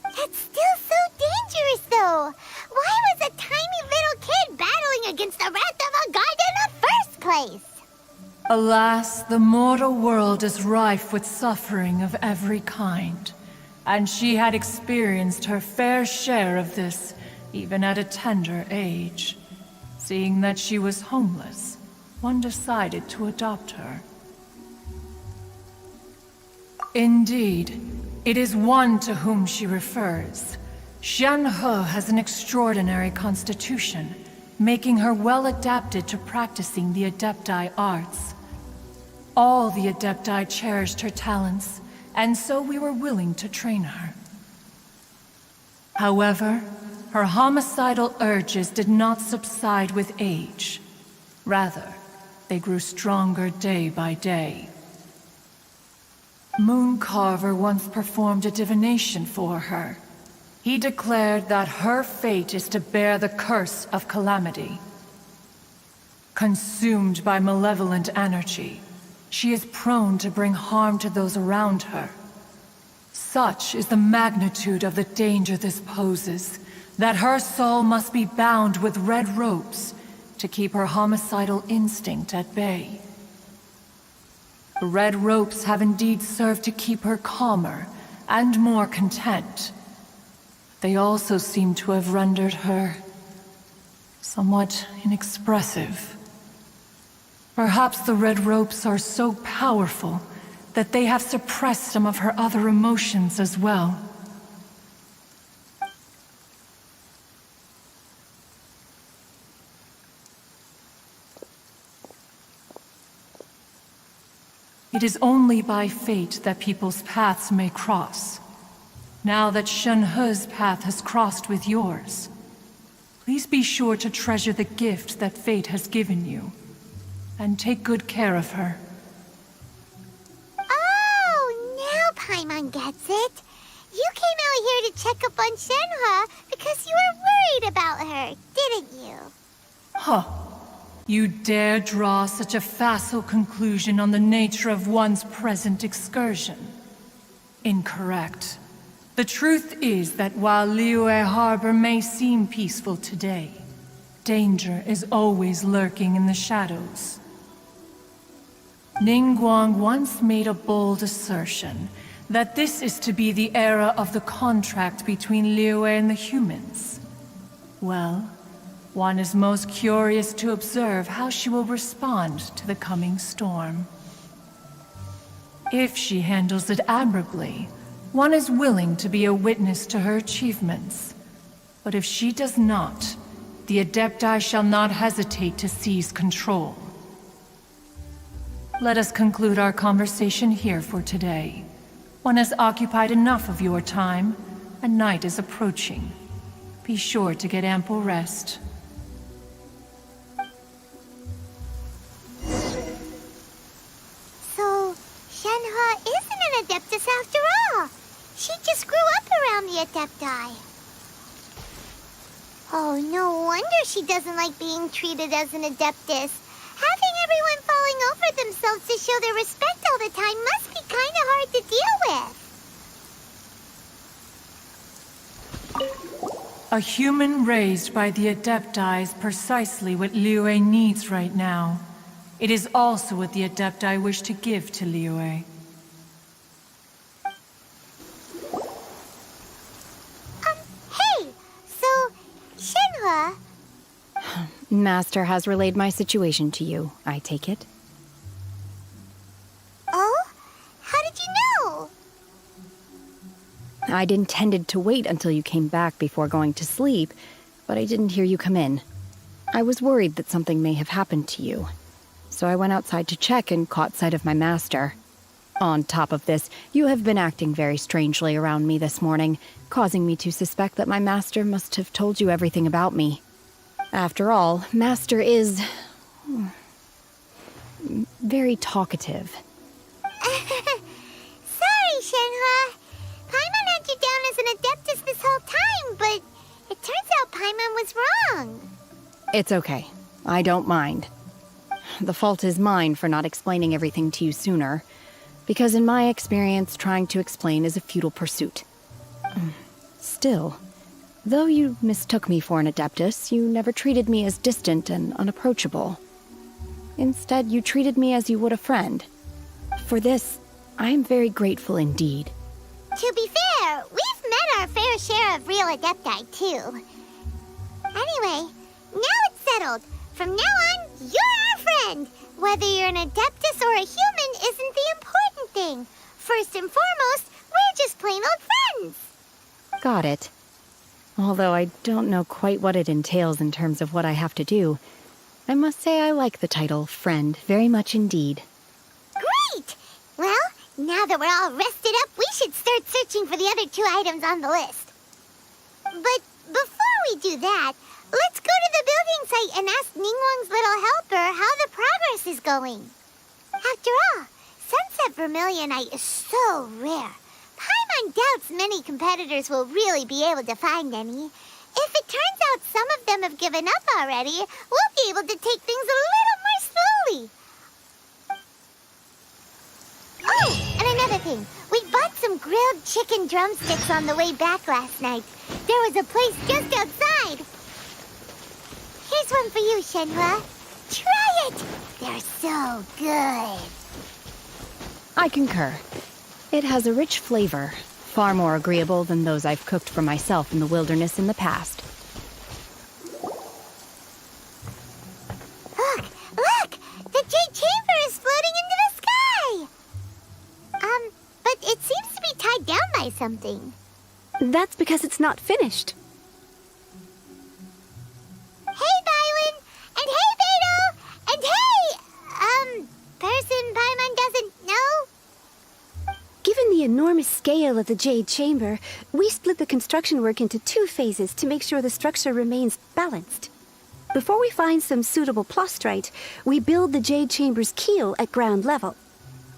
[SPEAKER 5] That's still so dangerous, though. Why was a tiny little kid battling against the wrath of a god in the first place?
[SPEAKER 13] Alas, the mortal world is rife with suffering of every kind. And she had experienced her fair share of this, even at a tender age. Seeing that she was homeless, one decided to adopt her. Indeed, it is one to whom she refers. Shen-He has an extraordinary constitution, making her well adapted to practicing the Adepti arts. All the Adepti cherished her talents, and so we were willing to train her. However, her homicidal urges did not subside with age. Rather, they grew stronger day by day. Mooncarver once performed a divination for her. He declared that her fate is to bear the curse of calamity. Consumed by malevolent energy, she is prone to bring harm to those around her. Such is the magnitude of the danger this poses, that her soul must be bound with red ropes to keep her homicidal instinct at bay. The red ropes have indeed served to keep her calmer and more content. They also seem to have rendered her somewhat inexpressive. Perhaps the red ropes are so powerful that they have suppressed some of her other emotions as well. It is only by fate that people's paths may cross. Now that Shen-He's path has crossed with yours, please be sure to treasure the gift that fate has given you, and take good care of her.
[SPEAKER 5] Oh, now Paimon gets it. You came out only here to check up on Shenhua because you were worried about her, didn't you?
[SPEAKER 13] Huh. You dare draw such a facile conclusion on the nature of one's present excursion? Incorrect. The truth is that while Liyue Harbor may seem peaceful today, danger is always lurking in the shadows. Ningguang once made a bold assertion that this is to be the era of the contract between Liyue and the humans. Well, one is most curious to observe how she will respond to the coming storm. If she handles it admirably, one is willing to be a witness to her achievements. But if she does not, the Adepti shall not hesitate to seize control. Let us conclude our conversation here for today. One has occupied enough of your time, and night is approaching. Be sure to get ample rest.
[SPEAKER 5] So, Shenhua isn't an Adeptus after all. She just grew up around the Adepti. Oh, no wonder she doesn't like being treated as an Adeptus. Having everyone falling over themselves to show their respect all the time must be kind of hard to deal with.
[SPEAKER 13] A human raised by the Adepti is precisely what Liyue needs right now. It is also what the Adepti wish to give to Liyue.
[SPEAKER 5] Hey! So, Shenhua...
[SPEAKER 6] Master has relayed my situation to you, I take it.
[SPEAKER 5] Oh? How did you know?
[SPEAKER 6] I'd intended to wait until you came back before going to sleep, but I didn't hear you come in. I was worried that something may have happened to you, so I went outside to check and caught sight of my master. On top of this, you have been acting very strangely around me this morning, causing me to suspect that my master must have told you everything about me. After all, Master is... very talkative.
[SPEAKER 5] Sorry, Shenhua. Paimon had you down as an Adeptus this whole time, but it turns out Paimon was wrong.
[SPEAKER 6] It's okay. I don't mind. The fault is mine for not explaining everything to you sooner, because in my experience, trying to explain is a futile pursuit. Still, though you mistook me for an Adeptus, you never treated me as distant and unapproachable. Instead, you treated me as you would a friend. For this, I am very grateful indeed.
[SPEAKER 5] To be fair, we've met our fair share of real Adepti, too. Anyway, now it's settled. From now on, you're our friend. Whether you're an Adeptus or a human isn't the important thing. First and foremost, we're just plain old friends.
[SPEAKER 6] Got it. Although I don't know quite what it entails in terms of what I have to do, I must say I like the title friend very much indeed.
[SPEAKER 5] Great! Well, now that we're all rested up, we should start searching for the other 2 items on the list. But before we do that, let's go to the building site and ask Ningguang's little helper how the progress is going. After all, Sunset Vermilionite is so rare. Paimon doubts many competitors will really be able to find any. If it turns out some of them have given up already, we'll be able to take things a little more slowly. Oh, and another thing. We bought some grilled chicken drumsticks on the way back last night. There was a place just outside. Here's one for you, Shenhua. Try it! They're so good.
[SPEAKER 6] I concur. It has a rich flavor, far more agreeable than those I've cooked for myself in the wilderness in the past.
[SPEAKER 5] Look! The Jade Chamber is floating into the sky! But it seems to be tied down by something.
[SPEAKER 12] That's because it's not finished.
[SPEAKER 5] Hey, Bylin! And hey, Beidou! And hey, person Paimon doesn't know?
[SPEAKER 12] Given the enormous scale of the Jade Chamber, we split the construction work into 2 phases to make sure the structure remains balanced. Before we find some suitable plastrite, we build the Jade Chamber's keel at ground level.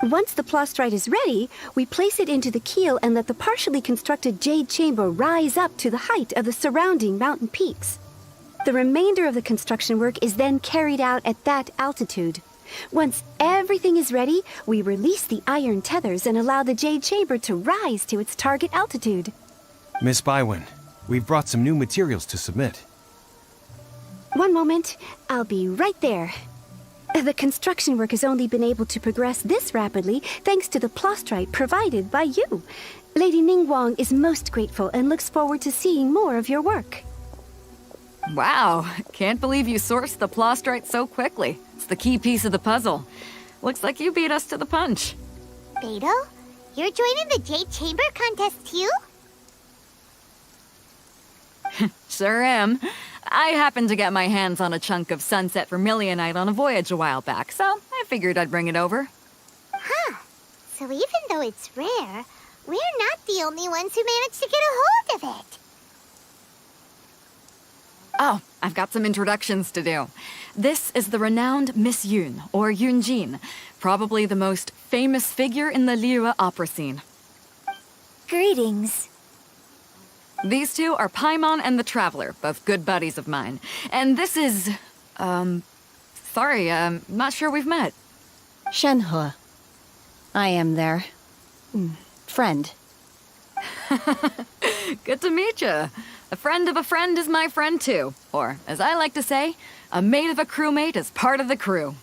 [SPEAKER 12] Once the plastrite is ready, we place it into the keel and let the partially constructed jade chamber rise up to the height of the surrounding mountain peaks. The remainder of the construction work is then carried out at that altitude. Once everything is ready, we release the iron tethers and allow the jade chamber to rise to its target altitude.
[SPEAKER 3] Miss Bywin, we've brought some new materials to submit.
[SPEAKER 12] One moment, I'll be right there. The construction work has only been able to progress this rapidly thanks to the plastrite provided by you. Lady Ningguang is most grateful and looks forward to seeing more of your work.
[SPEAKER 14] Wow, can't believe you sourced the plastrite so quickly. It's the key piece of the puzzle. Looks like you beat us to the punch.
[SPEAKER 5] Beidou, you're joining the Jade Chamber contest too?
[SPEAKER 14] Sure am. I happened to get my hands on a chunk of sunset vermilionite on a voyage a while back, so I figured I'd bring it over.
[SPEAKER 5] Huh. So even though it's rare, we're not the only ones who managed to get a hold of it.
[SPEAKER 14] Oh, I've got some introductions to do. This is the renowned Miss Yun, or Yunjin, probably the most famous figure in the Liyue opera scene.
[SPEAKER 5] Greetings.
[SPEAKER 14] These two are Paimon and the Traveler, both good buddies of mine. And this is... sorry, not sure we've met.
[SPEAKER 6] Shenhe. I am their... friend.
[SPEAKER 14] Good to meet you. A friend of a friend is my friend too. Or, as I like to say, a mate of a crewmate is part of the crew.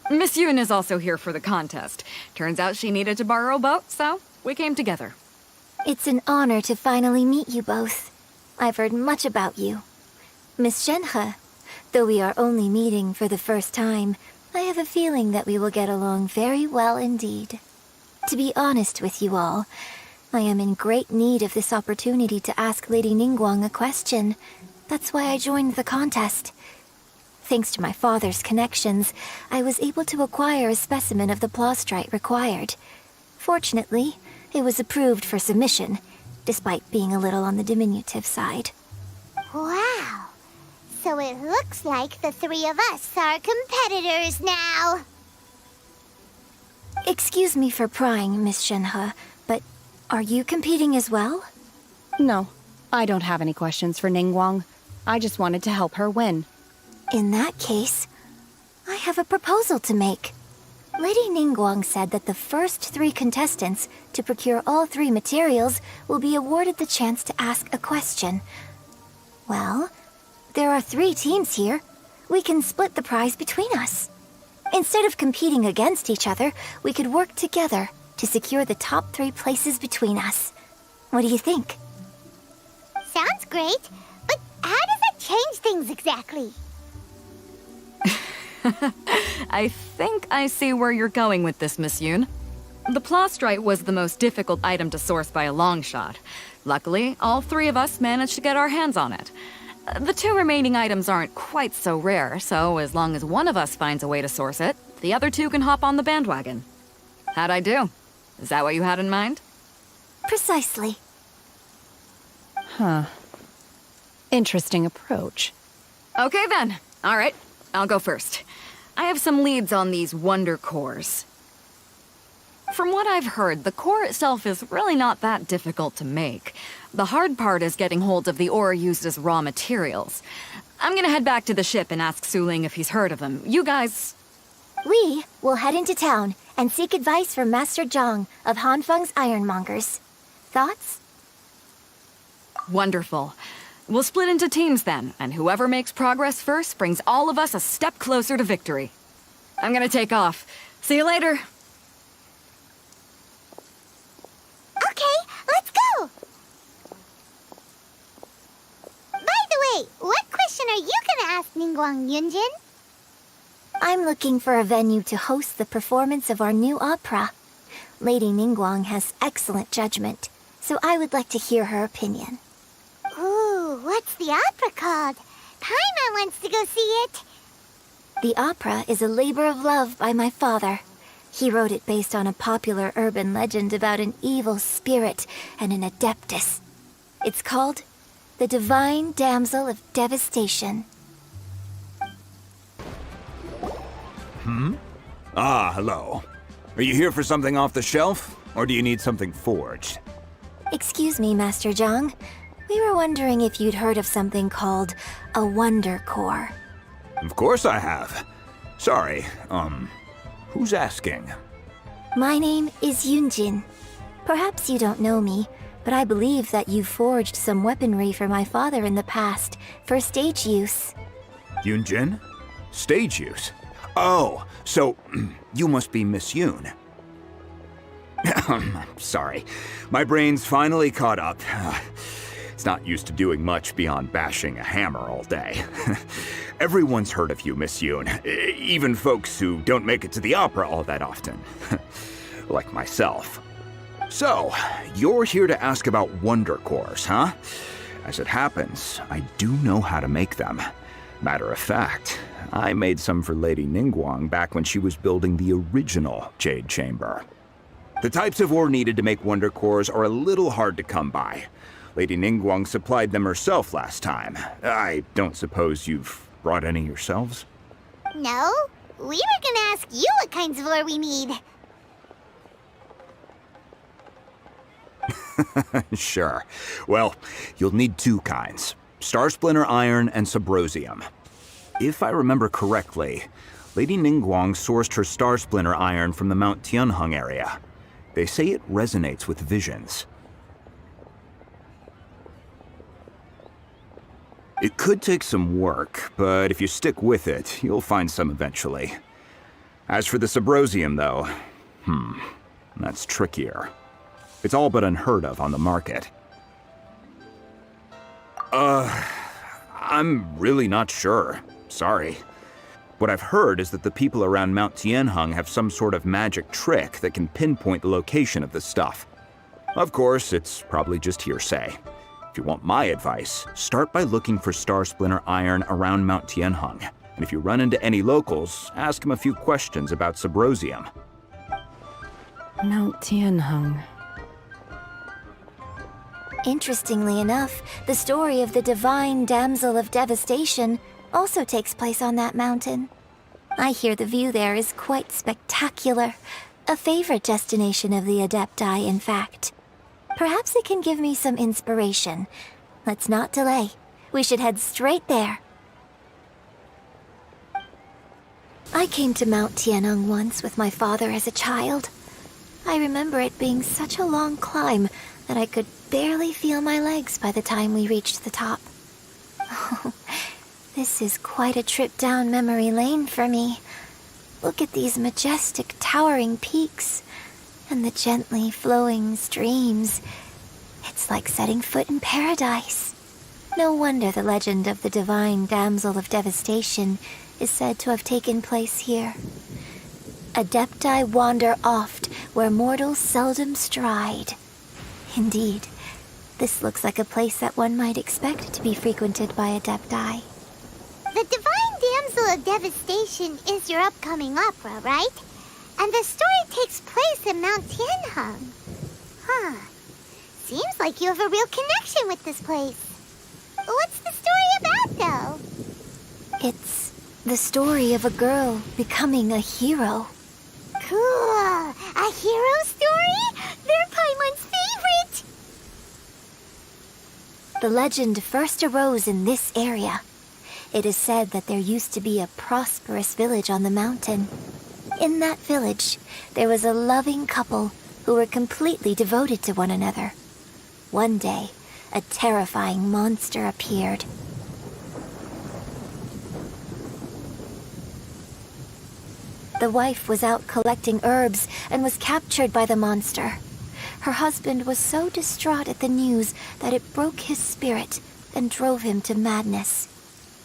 [SPEAKER 14] Miss Yun is also here for the contest. Turns out she needed to borrow a boat, so we came together.
[SPEAKER 5] It's an honor to finally meet you both. I've heard much about you. Miss Shenhe, though we are only meeting for the first time, I have a feeling that we will get along very well indeed. To be honest with you all, I am in great need of this opportunity to ask Lady Ningguang a question. That's why I joined the contest. Thanks to my father's connections, I was able to acquire a specimen of the plastrite required. Fortunately, it was approved for submission, despite being a little on the diminutive side. Wow. So it looks like the three of us are competitors now. Excuse me for prying, Miss Shenhe, but are you competing as well?
[SPEAKER 6] No, I don't have any questions for Ningguang. I just wanted to help her win.
[SPEAKER 5] In that case, I have a proposal to make. Lady Ningguang said that the first 3 contestants to procure all 3 materials will be awarded the chance to ask a question. Well, there are 3 teams here. We can split the prize between us. Instead of competing against each other, we could work together to secure the top 3 places between us. What do you think? Sounds great, but how does that change things exactly?
[SPEAKER 14] I think I see where you're going with this, Miss Yun. The plastrite was the most difficult item to source by a long shot. Luckily, all 3 of us managed to get our hands on it. The 2 remaining items aren't quite so rare, so as long as one of us finds a way to source it, the other 2 can hop on the bandwagon. How'd I do? Is that what you had in mind?
[SPEAKER 5] Precisely.
[SPEAKER 6] Huh. Interesting approach.
[SPEAKER 14] Okay then. All right, I'll go first. I have some leads on these wonder cores. From what I've heard, the core itself is really not that difficult to make. The hard part is getting hold of the ore used as raw materials. I'm gonna head back to the ship and ask Su Ling if he's heard of them. You guys...
[SPEAKER 5] We will head into town and seek advice from Master Zhang of Hanfeng's Ironmongers. Thoughts?
[SPEAKER 14] Wonderful. We'll split into teams then, and whoever makes progress first brings all of us a step closer to victory. I'm gonna take off. See you later.
[SPEAKER 5] Okay, let's go! By the way, what question are you gonna ask Ningguang Yunjin? I'm looking for a venue to host the performance of our new opera. Lady Ningguang has excellent judgment, so I would like to hear her opinion. Ooh, what's the opera called? Paimon wants to go see it. The opera is a labor of love by my father. He wrote it based on a popular urban legend about an evil spirit and an adeptus. It's called The Divine Damsel of Devastation.
[SPEAKER 15] Ah, hello. Are you here for something off the shelf, or do you need something forged?
[SPEAKER 5] Excuse me, Master Zhang. We were wondering if you'd heard of something called a Wonder Core.
[SPEAKER 15] Of course I have. Sorry, who's asking?
[SPEAKER 5] My name is Yunjin. Perhaps you don't know me, but I believe that you forged some weaponry for my father in the past for stage use.
[SPEAKER 15] Yunjin? Stage use? Oh, so you must be Miss Yoon. Sorry, my brain's finally caught up. It's not used to doing much beyond bashing a hammer all day. Everyone's heard of you, Miss Yoon, even folks who don't make it to the opera all that often. Like myself. So, you're here to ask about Wonder Cores, huh? As it happens, I do know how to make them. Matter of fact, I made some for Lady Ningguang back when she was building the original Jade Chamber. The types of ore needed to make Wonder Cores are a little hard to come by. Lady Ningguang supplied them herself last time. I don't suppose you've brought any yourselves?
[SPEAKER 5] No, we were gonna ask you what kinds of ore we need.
[SPEAKER 15] Sure. Well, you'll need two kinds. Star Splinter Iron and Subrosium. If I remember correctly, Lady Ningguang sourced her Star Splinter Iron from the Mount Tianheng area. They say it resonates with visions. It could take some work, but if you stick with it, you'll find some eventually. As for the Subrosium, though, that's trickier. It's all but unheard of on the market. I'm really not sure. Sorry. What I've heard is that the people around Mount Tianheng have some sort of magic trick that can pinpoint the location of the stuff. Of course, it's probably just hearsay. If you want my advice, start by looking for Star Splinter Iron around Mount Tianheng. And if you run into any locals, ask them a few questions about Subrosium.
[SPEAKER 6] Mount Tianheng.
[SPEAKER 5] Interestingly enough, the story of the divine damsel of devastation also takes place on that mountain. I hear the view there is quite spectacular. A favorite destination of the Adepti, in fact. Perhaps it can give me some inspiration. Let's not delay. We should head straight there. I came to Mount Tianheng once with my father as a child. I remember it being such a long climb that I could barely feel my legs by the time we reached the top. Oh, this is quite a trip down memory lane for me. Look at these majestic, towering peaks, and the gently flowing streams. It's like setting foot in paradise. No wonder the legend of the divine damsel of devastation is said to have taken place here. Adepti wander oft where mortals seldom stride. Indeed, this looks like a place that one might expect to be frequented by Adepti. The Divine Damsel of Devastation is your upcoming opera, right? And the story takes place in Mount Tianheng. Huh. Seems like you have a real connection with this place. What's the story about, though? It's the story of a girl becoming a hero. Cool. A hero story? They're Paimon's favorite! The legend first arose in this area. It is said that there used to be a prosperous village on the mountain. In that village, there was a loving couple who were completely devoted to one another. One day, a terrifying monster appeared. The wife was out collecting herbs and was captured by the monster. Her husband was so distraught at the news that it broke his spirit and drove him to madness.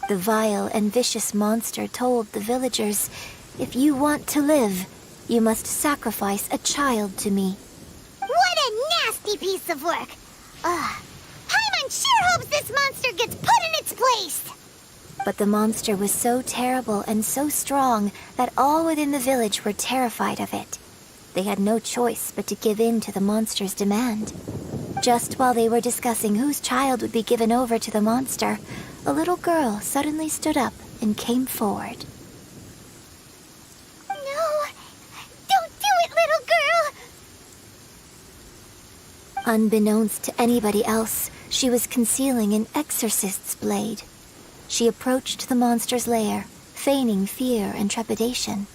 [SPEAKER 5] The vile and vicious monster told the villagers, "If you want to live, you must sacrifice a child to me." What a nasty piece of work! Paimon sure hopes this monster gets put in its place! But the monster was so terrible and so strong that all within the village were terrified of it. They had no choice but to give in to the monster's demand. Just while they were discussing whose child would be given over to the monster, a little girl suddenly stood up and came forward. No! Don't do it, Unbeknownst to anybody else, she was concealing an exorcist's blade. She approached the monster's lair, feigning fear and trepidation.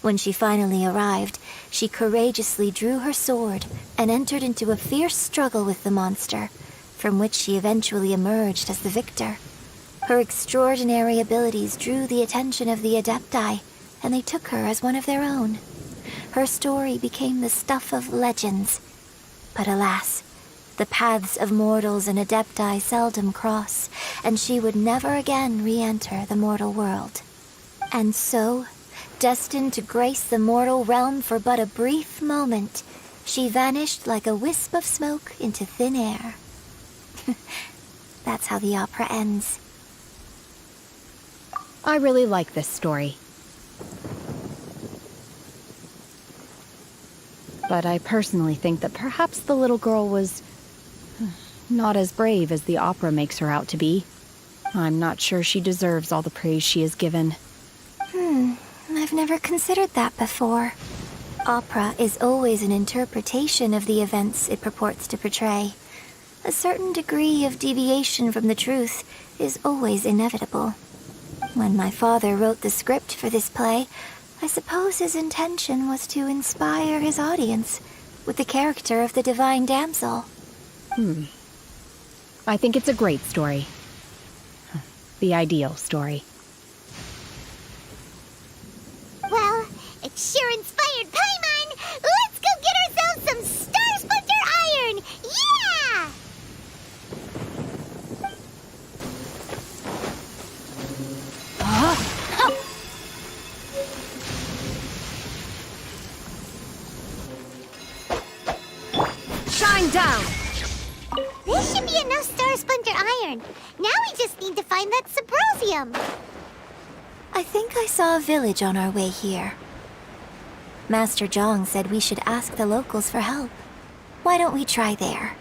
[SPEAKER 5] When she finally arrived, she courageously drew her sword and entered into a fierce struggle with the monster, from which she eventually emerged as the victor. Her extraordinary abilities drew the attention of the Adepti, and they took her as one of their own. Her story became the stuff of legends. But alas, the paths of mortals and Adepti seldom cross, and she would never again re-enter the mortal world. And so, destined to grace the mortal realm for but a brief moment, she vanished like a wisp of smoke into thin air. That's how the opera ends.
[SPEAKER 6] I really like this story. But I personally think that perhaps the little girl was not as brave as the opera makes her out to be. I'm not sure she deserves all the praise she is given.
[SPEAKER 5] I've never considered that before. Opera is always an interpretation of the events it purports to portray. A certain degree of deviation from the truth is always inevitable. When my father wrote the script for this play, I suppose his intention was to inspire his audience with the character of the divine damsel.
[SPEAKER 6] I think it's a great story. The ideal story.
[SPEAKER 5] Well, it sure inspired Paimon! Let's go get ourselves some Star Splinter Iron! Yeah!
[SPEAKER 12] Shine down!
[SPEAKER 5] This should be enough Star Splinter Iron. Now we just need to find that Subrosium. I think I saw a village on our way here. Master Zhang said we should ask the locals for help. Why don't we try there?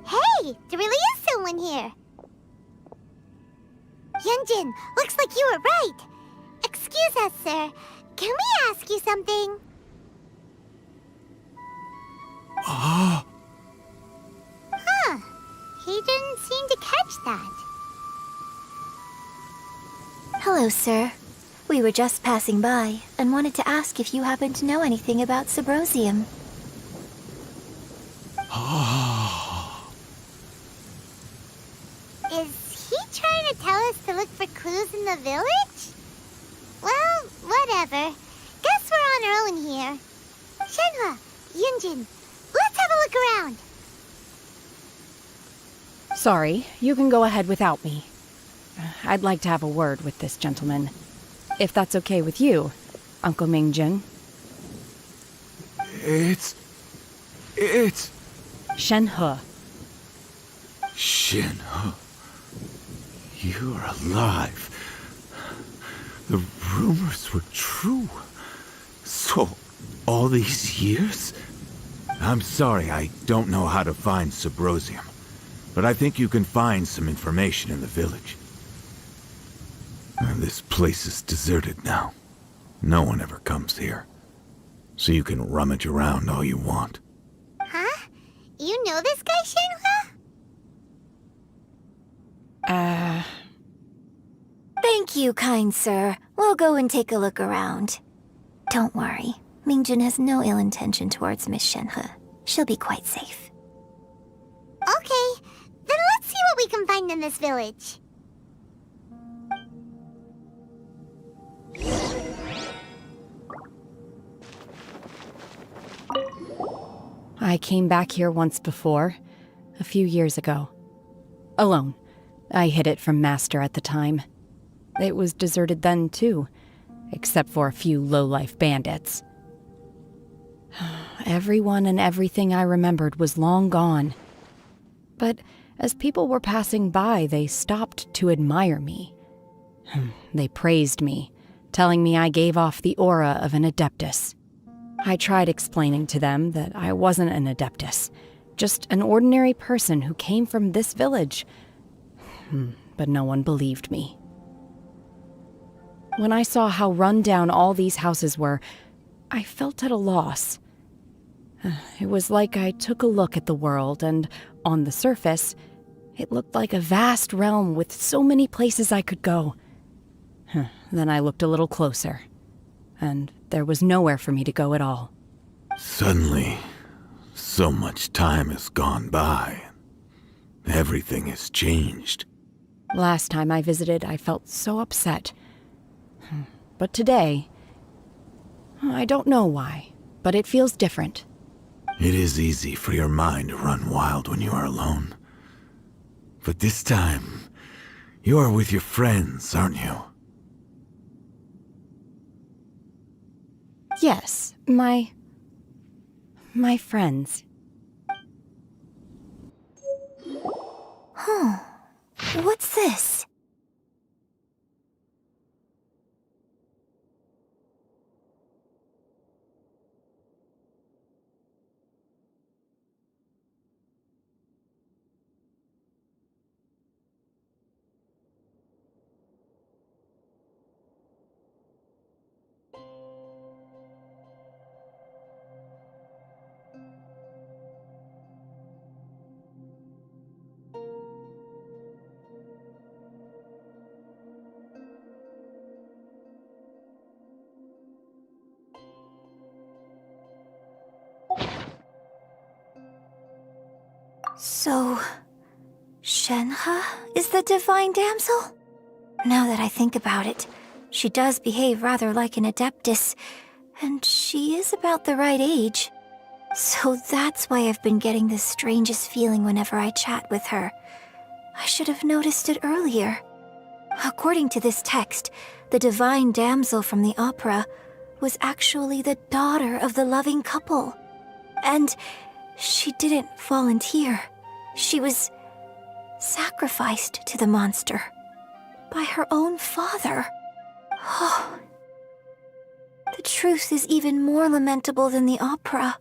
[SPEAKER 5] Hey, there really is someone here. Yunjin, looks like you were right. Excuse us, sir. Can we ask you something? Huh. He didn't seem to catch that. Hello, sir. We were just passing by and wanted to ask if you happen to know anything about Subrosium. Is he trying to tell us to look for clues in the village? Well, whatever. Guess we're on our own here. Shenhua, Yunjin, let's have a look around.
[SPEAKER 6] Sorry, you can go ahead without me. I'd like to have a word with this gentleman. If that's okay with you, Uncle Mingjin.
[SPEAKER 15] It's...
[SPEAKER 6] Shenhe.
[SPEAKER 15] Shenhe. You're alive. The rumors were true. So, all these years? I'm sorry, I don't know how to find Subrosium. But I think you can find some information in the village. This place is deserted now. No one ever comes here. So you can rummage around all you want.
[SPEAKER 5] Huh? You know this guy, Shenhua? Thank you, kind sir. We'll go and take a look around. Don't worry. Mingjin has no ill intention towards Miss Shenhe. She'll be quite safe. Okay, then let's see what we can find in this village.
[SPEAKER 6] I came back here once before, a few years ago. Alone. I hid it from Master at the time. It was deserted then, too, except for a few low-life bandits. Everyone and everything I remembered was long gone. But as people were passing by, they stopped to admire me. They praised me, telling me I gave off the aura of an Adeptus. I tried explaining to them that I wasn't an Adeptus, just an ordinary person who came from this village. But no one believed me. When I saw how run down all these houses were, I felt at a loss. It was like I took a look at the world, and on the surface, it looked like a vast realm with so many places I could go. Then I looked a little closer, and there was nowhere for me to go at all.
[SPEAKER 16] Suddenly, so much time has gone by. Everything has changed.
[SPEAKER 6] Last time I visited, I felt so upset. But today, I don't know why, but it feels different.
[SPEAKER 16] It is easy for your mind to run wild when you are alone. But this time, you are with your friends, aren't you?
[SPEAKER 6] Yes, my friends.
[SPEAKER 5] Huh. What's this? So, Shenhe is the divine damsel? Now that I think about it, she does behave rather like an adeptus, and she is about the right age. So that's why I've been getting the strangest feeling whenever I chat with her. I should have noticed it earlier. According to this text, the divine damsel from the opera was actually the daughter of the loving couple. And she didn't volunteer. She was sacrificed to the monster by her own father. Oh, the truth is even more lamentable than the opera.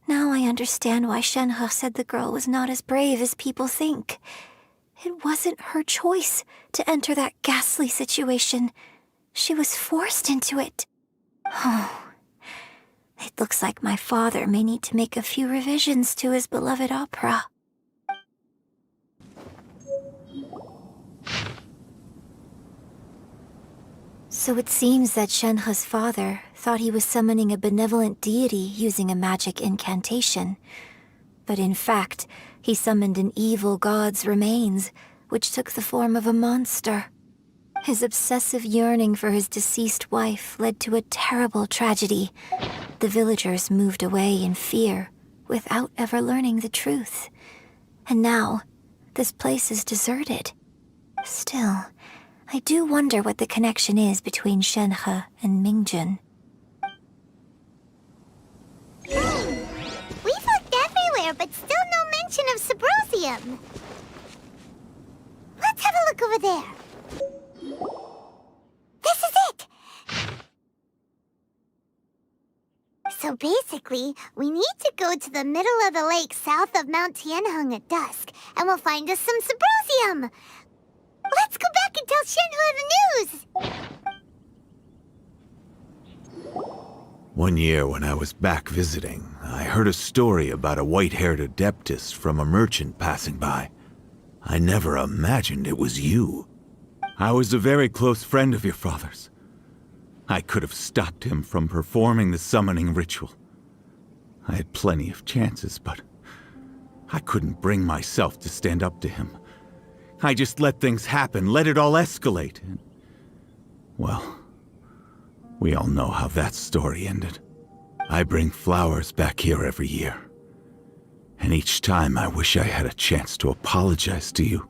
[SPEAKER 5] Now I understand why Shenhe said the girl was not as brave as people think. It wasn't her choice to enter that ghastly situation. She was forced into it. Oh, it looks like my father may need to make a few revisions to his beloved opera. So it seems that Shenhe's father thought he was summoning a benevolent deity using a magic incantation. But in fact, he summoned an evil god's remains, which took the form of a monster. His obsessive yearning for his deceased wife led to a terrible tragedy. The villagers moved away in fear, without ever learning the truth. And now, this place is deserted. Still, I do wonder what the connection is between Shenhe and Mingjun.
[SPEAKER 17] We've looked everywhere, but still no mention of Subrosium. Let's have a look over there. This is it! So basically, we need to go to the middle of the lake south of Mount Tianheng at dusk, and we'll find us some Subrosium! Let's go back and tell Shenhe the news!
[SPEAKER 16] One year when I was back visiting, I heard a story about a white-haired adeptus from a merchant passing by. I never imagined it was you. I was a very close friend of your father's. I could have stopped him from performing the summoning ritual. I had plenty of chances, but I couldn't bring myself to stand up to him. I just let things happen, let it all escalate. And, well, we all know how that story ended. I bring flowers back here every year. And each time I wish I had a chance to apologize to you.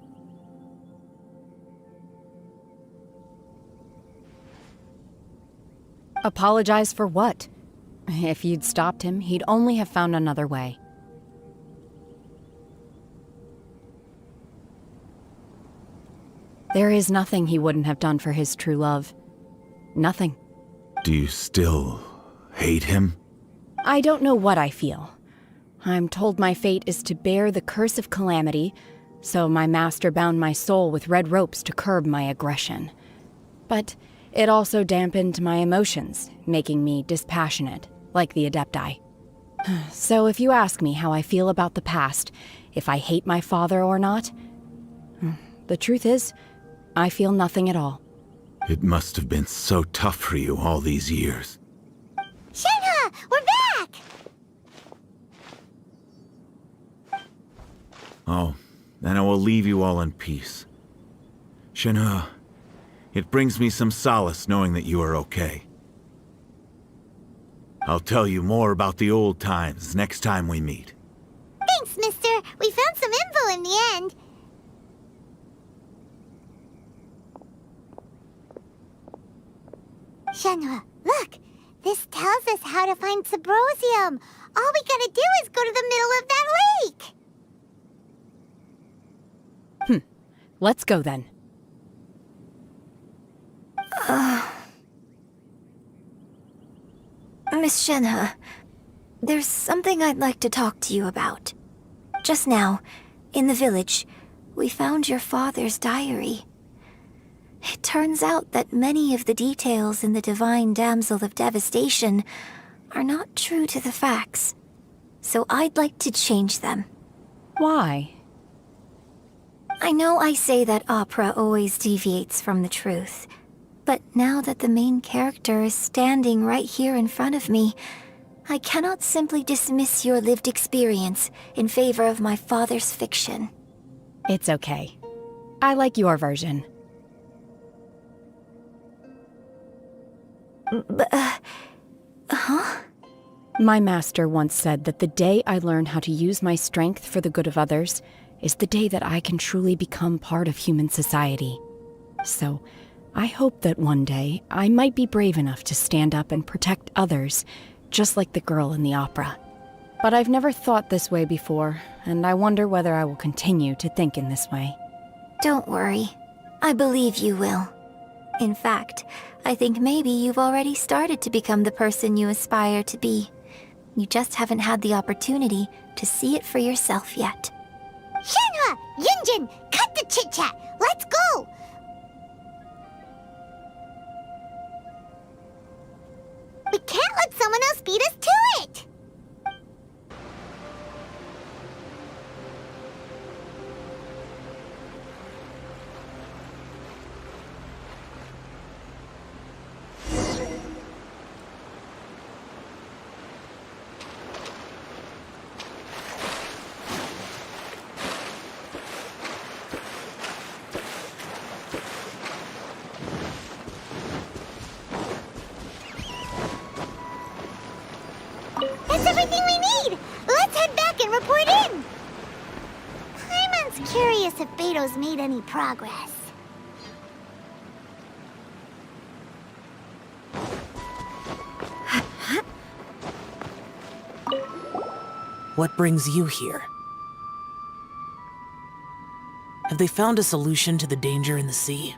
[SPEAKER 6] Apologize for what? If you'd stopped him, he'd only have found another way. There is nothing he wouldn't have done for his true love. Nothing.
[SPEAKER 16] Do you still hate him?
[SPEAKER 6] I don't know what I feel. I'm told my fate is to bear the curse of calamity, so my master bound my soul with red ropes to curb my aggression. But It also dampened my emotions, making me dispassionate, like the Adepti. So if you ask me how I feel about the past, if I hate my father or not, the truth is, I feel nothing at all.
[SPEAKER 16] It must have been so tough for you all these years.
[SPEAKER 17] Shenhe, we're back!
[SPEAKER 16] Oh, then I will leave you all in peace. Shenhe, it brings me some solace knowing that you are okay. I'll tell you more about the old times next time we meet.
[SPEAKER 17] Thanks, mister. We found some info in the end. Shenhe, look! This tells us how to find Sybrosium. All we gotta do is go to the middle of that lake!
[SPEAKER 6] Let's go then.
[SPEAKER 5] Miss Shenhe, there's something I'd like to talk to you about. Just now, in the village, we found your father's diary. It turns out that many of the details in the Divine Damsel of Devastation are not true to the facts. So I'd like to change them.
[SPEAKER 6] Why?
[SPEAKER 5] I know I say that opera always deviates from the truth, but now that the main character is standing right here in front of me, I cannot simply dismiss your lived experience in favor of my father's fiction.
[SPEAKER 6] It's okay. I like your version.
[SPEAKER 5] Huh?
[SPEAKER 6] My master once said that the day I learn how to use my strength for the good of others is the day that I can truly become part of human society. So, I hope that one day I might be brave enough to stand up and protect others, just like the girl in the opera. But I've never thought this way before, and I wonder whether I will continue to think in this way.
[SPEAKER 5] Don't worry. I believe you will. In fact, I think maybe you've already started to become the person you aspire to be. You just haven't had the opportunity to see it for yourself yet.
[SPEAKER 17] Shenhe! Yunjin! Cut the chit-chat! Let's go! We can't let someone else beat us to it! That's everything we need! Let's head back and report in! Paimon's curious if Beto's made any progress.
[SPEAKER 18] What brings you here? Have they found a solution to the danger in the sea?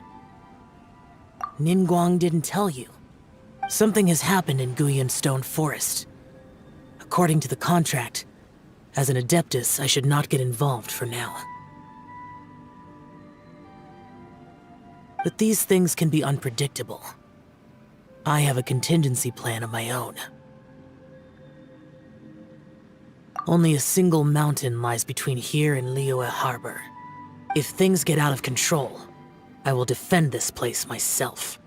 [SPEAKER 18] Ningguang didn't tell you. Something has happened in Guyan Stone Forest. According to the contract, as an Adeptus, I should not get involved for now. But these things can be unpredictable. I have a contingency plan of my own. Only a single mountain lies between here and Liyue Harbor. If things get out of control, I will defend this place myself.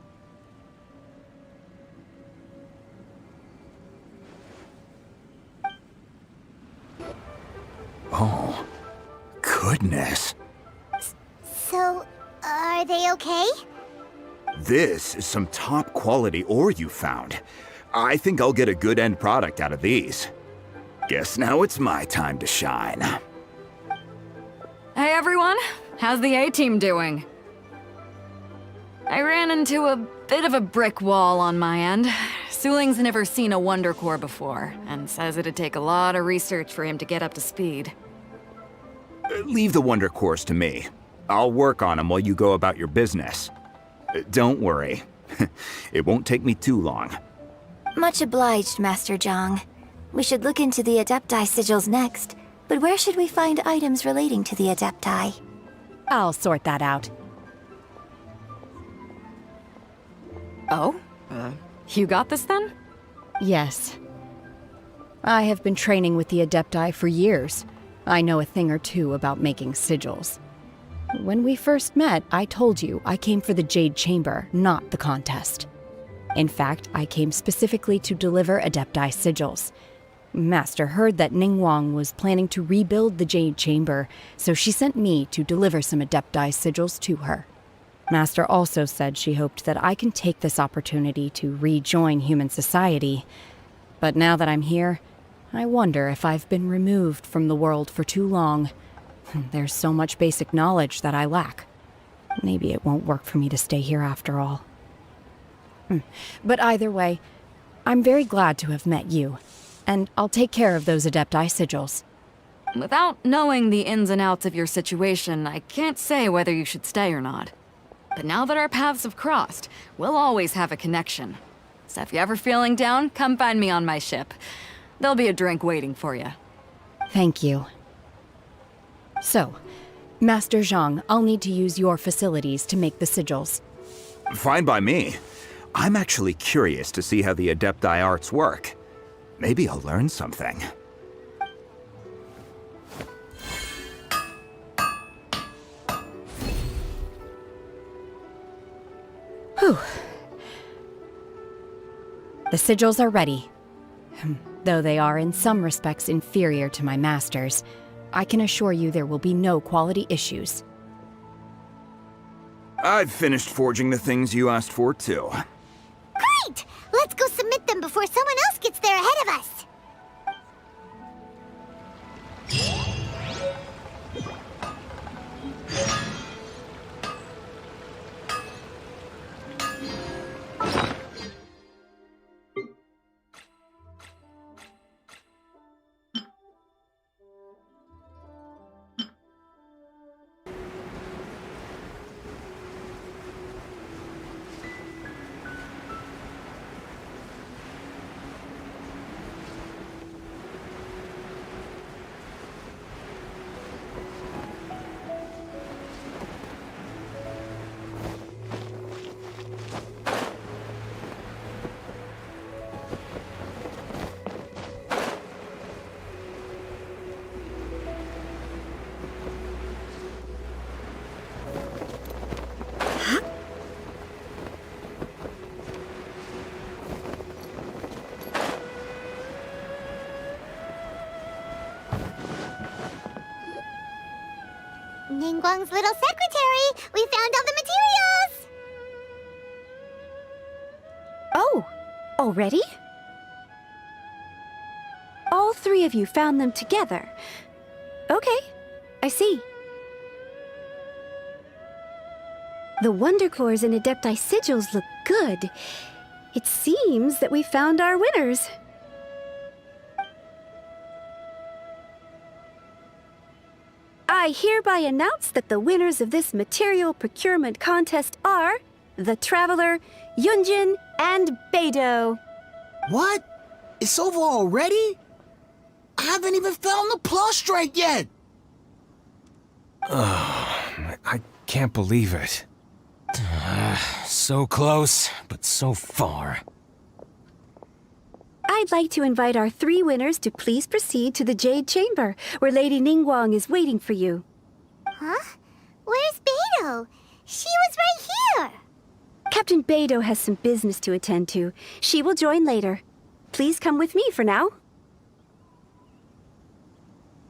[SPEAKER 15] Oh, goodness.
[SPEAKER 17] So, are they okay?
[SPEAKER 15] This is some top quality ore you found. I think I'll get a good end product out of these. Guess now it's my time to shine.
[SPEAKER 14] Hey everyone, how's the A-team doing? I ran into a bit of a brick wall on my end. Suling's never seen a Wonder Core before, and says it'd take a lot of research for him to get up to speed.
[SPEAKER 15] Leave the Wonder Cores to me. I'll work on them while you go about your business. Don't worry. It won't take me too long.
[SPEAKER 5] Much obliged, Master Zhang. We should look into the Adepti sigils next, but where should we find items relating to the Adepti?
[SPEAKER 6] I'll sort that out.
[SPEAKER 14] Oh? You got this then?
[SPEAKER 6] Yes. I have been training with the Adepti for years. I know a thing or two about making sigils. When we first met, I told you I came for the Jade Chamber, not the contest. In fact, I came specifically to deliver Adepti sigils. Master heard that Ningguang was planning to rebuild the Jade Chamber, so she sent me to deliver some Adepti sigils to her. Master also said she hoped that I can take this opportunity to rejoin human society. But now that I'm here, I wonder if I've been removed from the world for too long. There's so much basic knowledge that I lack. Maybe it won't work for me to stay here after all. But either way, I'm very glad to have met you, and I'll take care of those Adepti sigils.
[SPEAKER 14] Without knowing the ins and outs of your situation, I can't say whether you should stay or not. But now that our paths have crossed, we'll always have a connection. So if you're ever feeling down, come find me on my ship. There'll be a drink waiting for you.
[SPEAKER 6] Thank you. So, Master Zhang, I'll need to use your facilities to make the sigils.
[SPEAKER 15] Fine by me. I'm actually curious to see how the Adepti arts work. Maybe I'll learn something.
[SPEAKER 6] Whew. The sigils are ready. Though they are in some respects inferior to my master's, I can assure you there will be no quality issues.
[SPEAKER 15] I've finished forging the things you asked for, too.
[SPEAKER 17] Great! Let's go submit them before someone else gets there ahead of us. Ningguang's little secretary! We found all the materials!
[SPEAKER 12] Oh, already? All three of you found them together. Okay, I see. The Wonder Cores and Adepti sigils look good. It seems that we found our winners. I hereby announce that the winners of this material procurement contest are the Traveler, Yunjin, and Beidou.
[SPEAKER 4] What? It's over already? I haven't even found the Plustrate yet!
[SPEAKER 3] I can't believe it.
[SPEAKER 2] So close, but so far.
[SPEAKER 12] I'd like to invite our three winners to please proceed to the Jade Chamber, where Lady Ningguang is waiting for you.
[SPEAKER 17] Huh? Where's Beidou? She was right here!
[SPEAKER 12] Captain Beidou has some business to attend to. She will join later. Please come with me for now.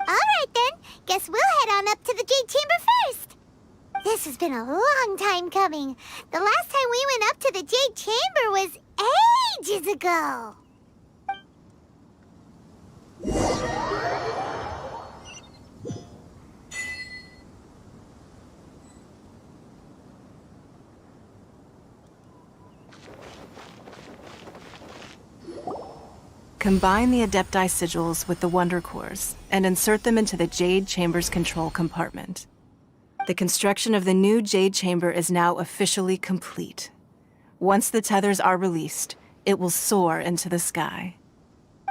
[SPEAKER 17] Alright then, guess we'll head on up to the Jade Chamber first! This has been a long time coming. The last time we went up to the Jade Chamber was ages ago!
[SPEAKER 1] Combine the Adepti sigils with the Wonder Cores and insert them into the Jade Chamber's control compartment. The construction of the new Jade Chamber is now officially complete. Once the tethers are released, it will soar into the sky.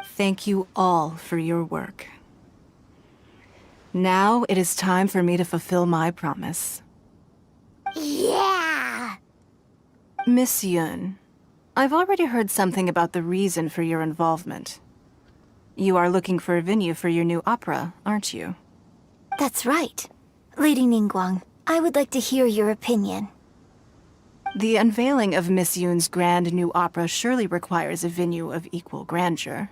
[SPEAKER 1] Thank you all for your work. Now it is time for me to fulfill my promise.
[SPEAKER 17] Yeah!
[SPEAKER 1] Miss Yun, I've already heard something about the reason for your involvement. You are looking for a venue for your new opera, aren't you?
[SPEAKER 5] That's right. Lady Ningguang, I would like to hear your opinion.
[SPEAKER 1] The unveiling of Miss Yoon's grand new opera surely requires a venue of equal grandeur.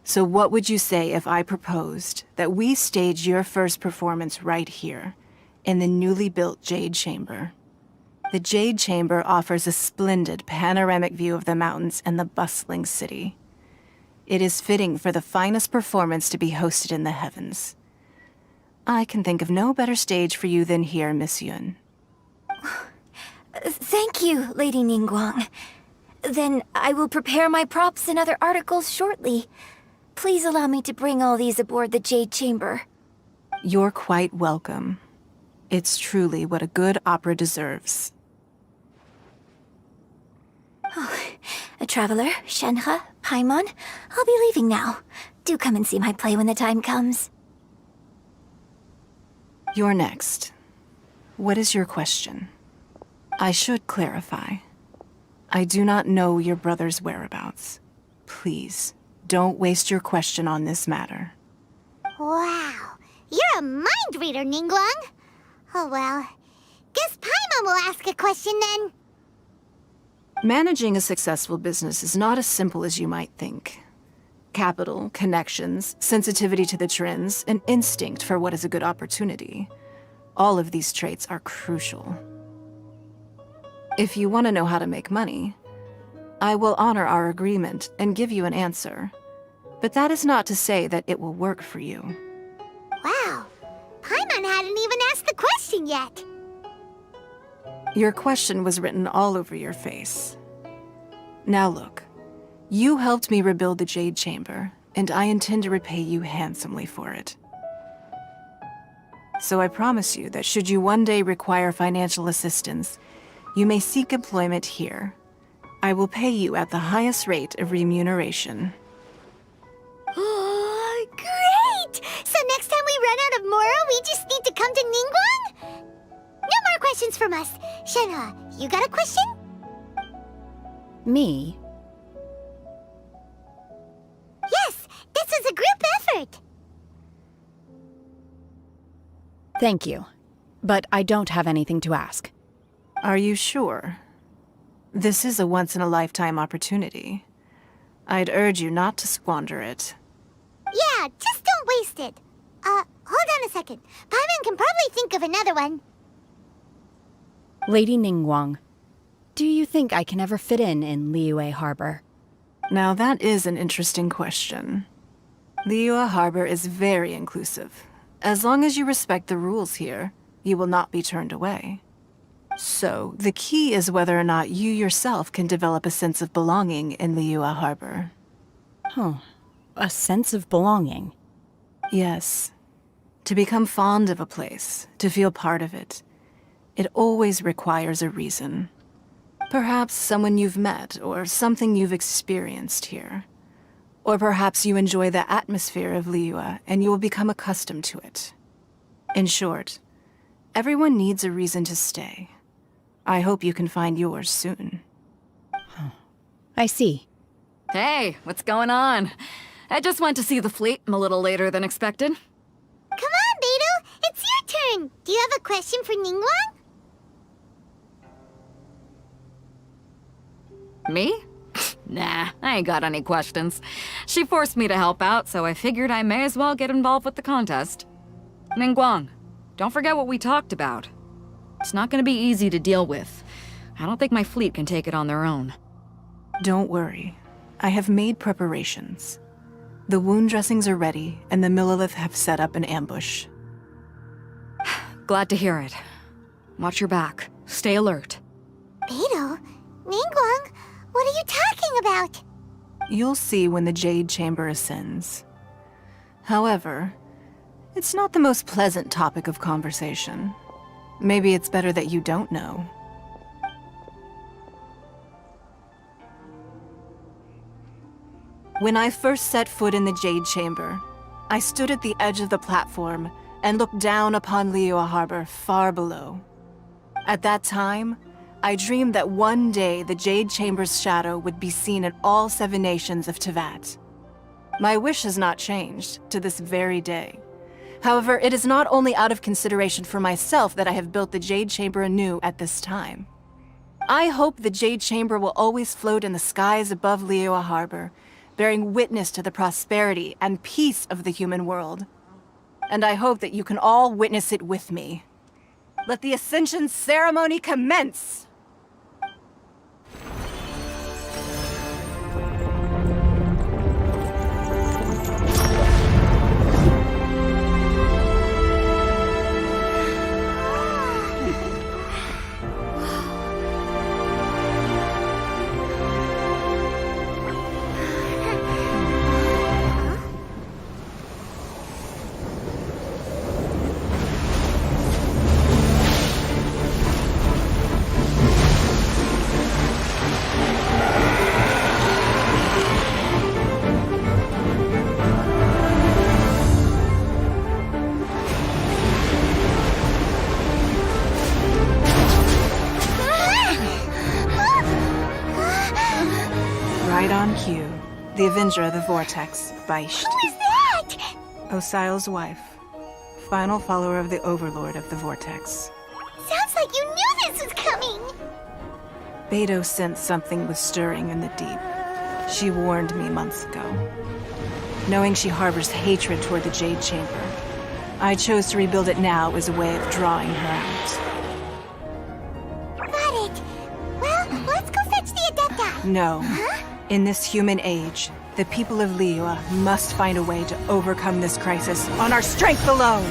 [SPEAKER 1] So what would you say if I proposed that we stage your first performance right here, in the newly built Jade Chamber? The Jade Chamber offers a splendid panoramic view of the mountains and the bustling city. It is fitting for the finest performance to be hosted in the heavens. I can think of no better stage for you than here, Miss Yoon.
[SPEAKER 5] Thank you, Lady Ningguang. Then I will prepare my props and other articles shortly. Please allow me to bring all these aboard the Jade Chamber.
[SPEAKER 1] You're quite welcome. It's truly what a good opera deserves.
[SPEAKER 5] A traveler, Shenhe, Paimon, I'll be leaving now. Do come and see my play when the time comes.
[SPEAKER 1] You're next. What is your question? I should clarify. I do not know your brother's whereabouts. Please, don't waste your question on this matter.
[SPEAKER 17] Wow, you're a mind reader, Ningguang. Oh well, guess Paimon will ask a question then.
[SPEAKER 1] Managing a successful business is not as simple as you might think. Capital, connections, sensitivity to the trends, and instinct for what is a good opportunity. All of these traits are crucial. If you want to know how to make money, I will honor our agreement and give you an answer. But that is not to say that it will work for you.
[SPEAKER 17] Wow, Paimon hadn't even asked the question yet.
[SPEAKER 1] Your question was written all over your face. Now look, you helped me rebuild the Jade Chamber, and I intend to repay you handsomely for it. So I promise you that should you one day require financial assistance, you may seek employment here. I will pay you at the highest rate of remuneration.
[SPEAKER 17] Oh, great! So next time we run out of Mora, we just need to come to Ningguang? No more questions from us. Shenhe, you got a question?
[SPEAKER 6] Me?
[SPEAKER 17] Yes, this is a group effort.
[SPEAKER 6] Thank you. But I don't have anything to ask.
[SPEAKER 1] Are you sure? This is a once-in-a-lifetime opportunity. I'd urge you not to squander it.
[SPEAKER 17] Yeah, just don't waste it. Hold on a second. Paimon can probably think of another one.
[SPEAKER 6] Lady Ningguang, do you think I can ever fit in Liyue Harbor?
[SPEAKER 1] Now that is an interesting question. Liyue Harbor is very inclusive. As long as you respect the rules here, you will not be turned away. So, the key is whether or not you yourself can develop a sense of belonging in Liyue Harbor.
[SPEAKER 6] Huh. A sense of belonging?
[SPEAKER 1] Yes. To become fond of a place, to feel part of it, it always requires a reason. Perhaps someone you've met, or something you've experienced here. Or perhaps you enjoy the atmosphere of Liyue, and you will become accustomed to it. In short, everyone needs a reason to stay. I hope you can find yours soon.
[SPEAKER 6] I see.
[SPEAKER 14] Hey, what's going on? I just went to see the fleet. I'm a little later than expected.
[SPEAKER 17] Come on, Beidou, it's your turn. Do you have a question for Ningguang?
[SPEAKER 14] Me? Nah, I ain't got any questions. She forced me to help out, so I figured I may as well get involved with the contest. Ningguang, don't forget what we talked about. It's not gonna be easy to deal with. I don't think my fleet can take it on their own.
[SPEAKER 1] Don't worry. I have made preparations. The wound dressings are ready, and the Millilith have set up an ambush.
[SPEAKER 14] Glad to hear it. Watch your back. Stay alert.
[SPEAKER 17] Beidou? Ningguang? What are you talking about?
[SPEAKER 1] You'll see when the Jade Chamber ascends. However, it's not the most pleasant topic of conversation. Maybe it's better that you don't know. When I first set foot in the Jade Chamber, I stood at the edge of the platform and looked down upon Liyue Harbor far below. At that time, I dreamed that one day the Jade Chamber's shadow would be seen in all 7 nations of Tevat. My wish has not changed to this very day. However, it is not only out of consideration for myself that I have built the Jade Chamber anew at this time. I hope the Jade Chamber will always float in the skies above Liyue Harbor, bearing witness to the prosperity and peace of the human world. And I hope that you can all witness it with me. Let the Ascension ceremony commence! Right on cue. The Avenger of the Vortex, Beisht.
[SPEAKER 17] Who is that?
[SPEAKER 1] Osial's wife. Final follower of the Overlord of the Vortex.
[SPEAKER 17] Sounds like you knew this was coming!
[SPEAKER 1] Beidou sensed something was stirring in the deep. She warned me months ago. Knowing she harbors hatred toward the Jade Chamber, I chose to rebuild it now as a way of drawing her out.
[SPEAKER 17] Got it. Well, let's go fetch the Adepta.
[SPEAKER 1] No. In this human age, the people of Liyue must find a way to overcome this crisis on our strength alone!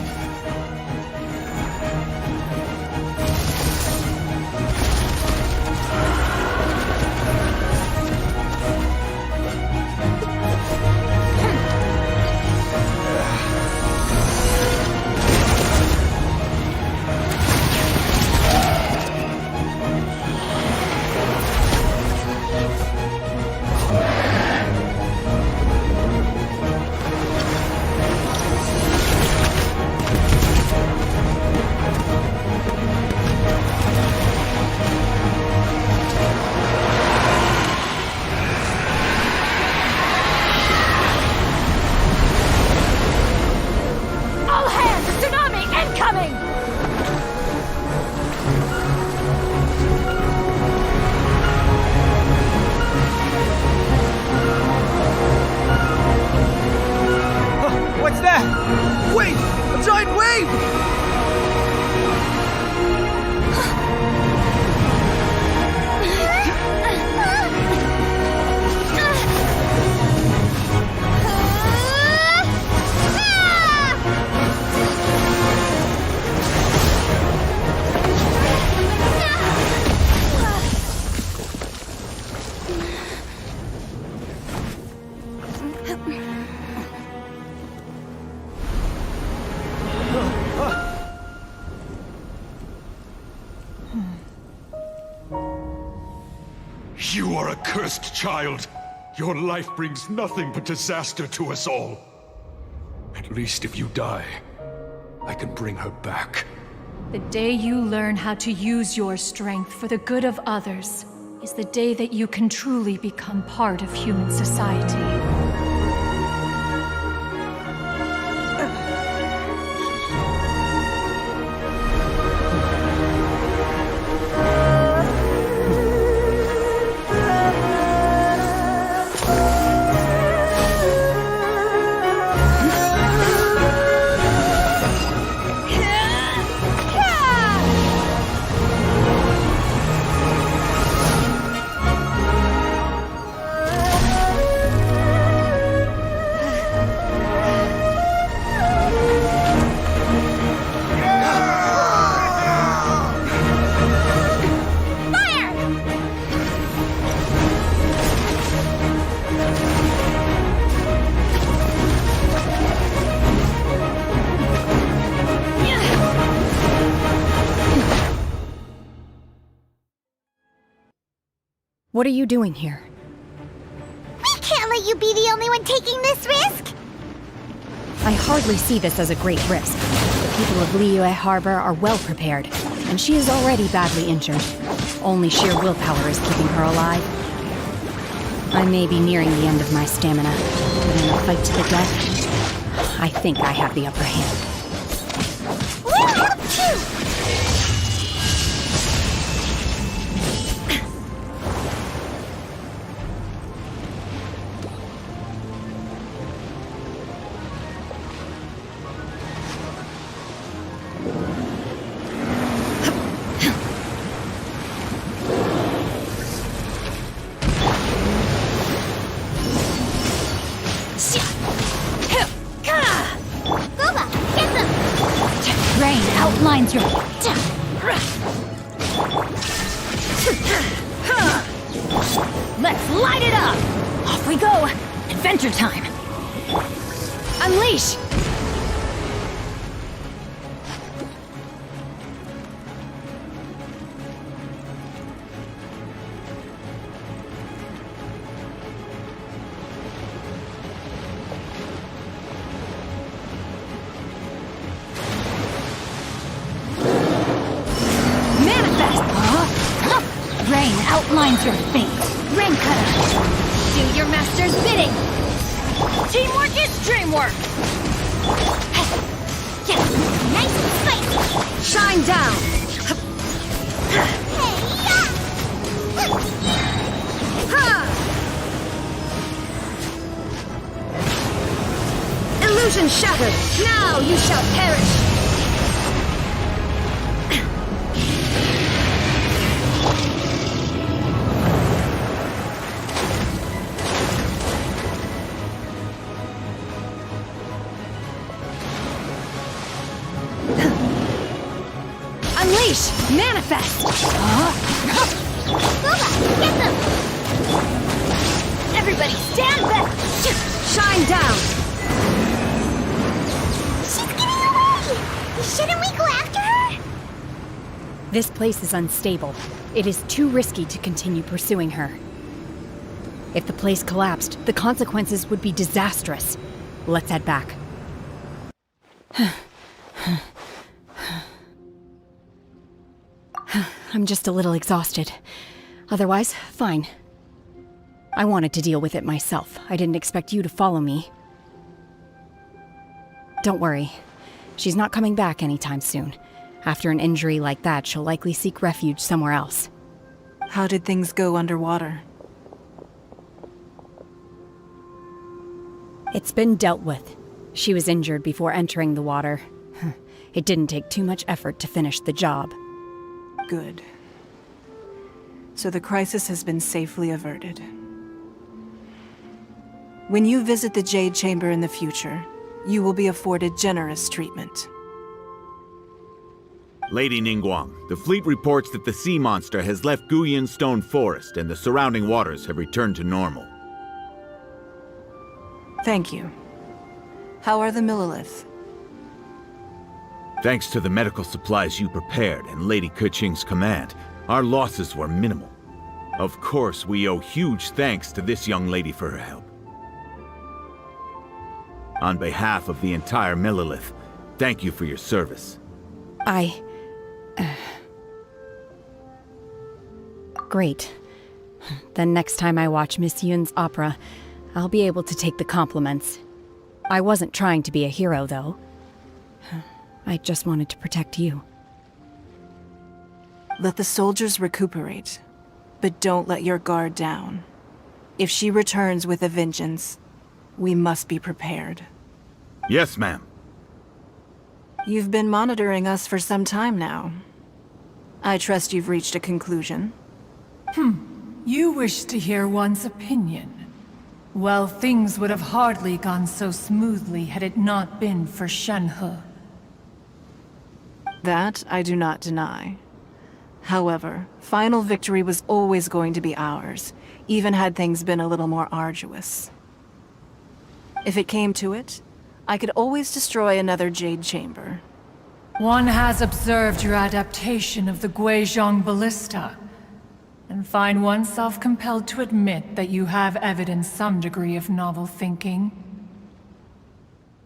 [SPEAKER 3] What's that? Wait! A giant wave!
[SPEAKER 19] You are a cursed child. Your life brings nothing but disaster to us all. At least if you die, I can bring her back.
[SPEAKER 13] The day you learn how to use your strength for the good of others is the day that you can truly become part of human society.
[SPEAKER 6] What are you doing here?
[SPEAKER 17] We can't let you be the only one taking this risk!
[SPEAKER 6] I hardly see this as a great risk. The people of Liyue Harbor are well prepared, and she is already badly injured. Only sheer willpower is keeping her alive. I may be nearing the end of my stamina, but in a fight to the death, I think I have the upper hand.
[SPEAKER 5] We'll help too!
[SPEAKER 11] Rain outlines your... Let's light it up! Off we go! Adventure time! Unleash! Rain outlines your fate. Rain cutter. Do your master's bidding. Teamwork is dreamwork.
[SPEAKER 5] Nice and spicy.
[SPEAKER 11] Shine down.
[SPEAKER 12] Illusion shattered. Now you shall perish.
[SPEAKER 11] Unleash! Manifest!
[SPEAKER 5] Booba, get them!
[SPEAKER 11] Everybody stand back! Shine down!
[SPEAKER 5] She's getting away! Shouldn't we go after her?
[SPEAKER 6] This place is unstable. It is too risky to continue pursuing her. If the place collapsed, the consequences would be disastrous. Let's head back. I'm just a little exhausted. Otherwise, fine. I wanted to deal with it myself. I didn't expect you to follow me. Don't worry. She's not coming back anytime soon. After an injury like that, she'll likely seek refuge somewhere else.
[SPEAKER 1] How did things go underwater?
[SPEAKER 6] It's been dealt with. She was injured before entering the water. It didn't take too much effort to finish the job.
[SPEAKER 1] Good. So the crisis has been safely averted. When you visit the Jade Chamber in the future, you will be afforded generous treatment.
[SPEAKER 16] Lady Ningguang, the fleet reports that the sea monster has left Guyan Stone Forest and the surrounding waters have returned to normal.
[SPEAKER 1] Thank you. How are the Millilith?
[SPEAKER 16] Thanks to the medical supplies you prepared and Lady Keqing's command, our losses were minimal. Of course, we owe huge thanks to this young lady for her help. On behalf of the entire Millilith, thank you for your service.
[SPEAKER 6] Great. Then next time I watch Miss Yun's opera, I'll be able to take the compliments. I wasn't trying to be a hero, though. I just wanted to protect you.
[SPEAKER 1] Let the soldiers recuperate, but don't let your guard down. If she returns with a vengeance, we must be prepared.
[SPEAKER 16] Yes, ma'am.
[SPEAKER 1] You've been monitoring us for some time now. I trust you've reached a conclusion.
[SPEAKER 13] You wish to hear one's opinion. Well, things would have hardly gone so smoothly had it not been for Shenhe.
[SPEAKER 1] That I do not deny. However, final victory was always going to be ours, even had things been a little more arduous. If it came to it, I could always destroy another Jade Chamber.
[SPEAKER 13] One has observed your adaptation of the Guizhong Ballista, and find oneself compelled to admit that you have evidenced some degree of novel thinking.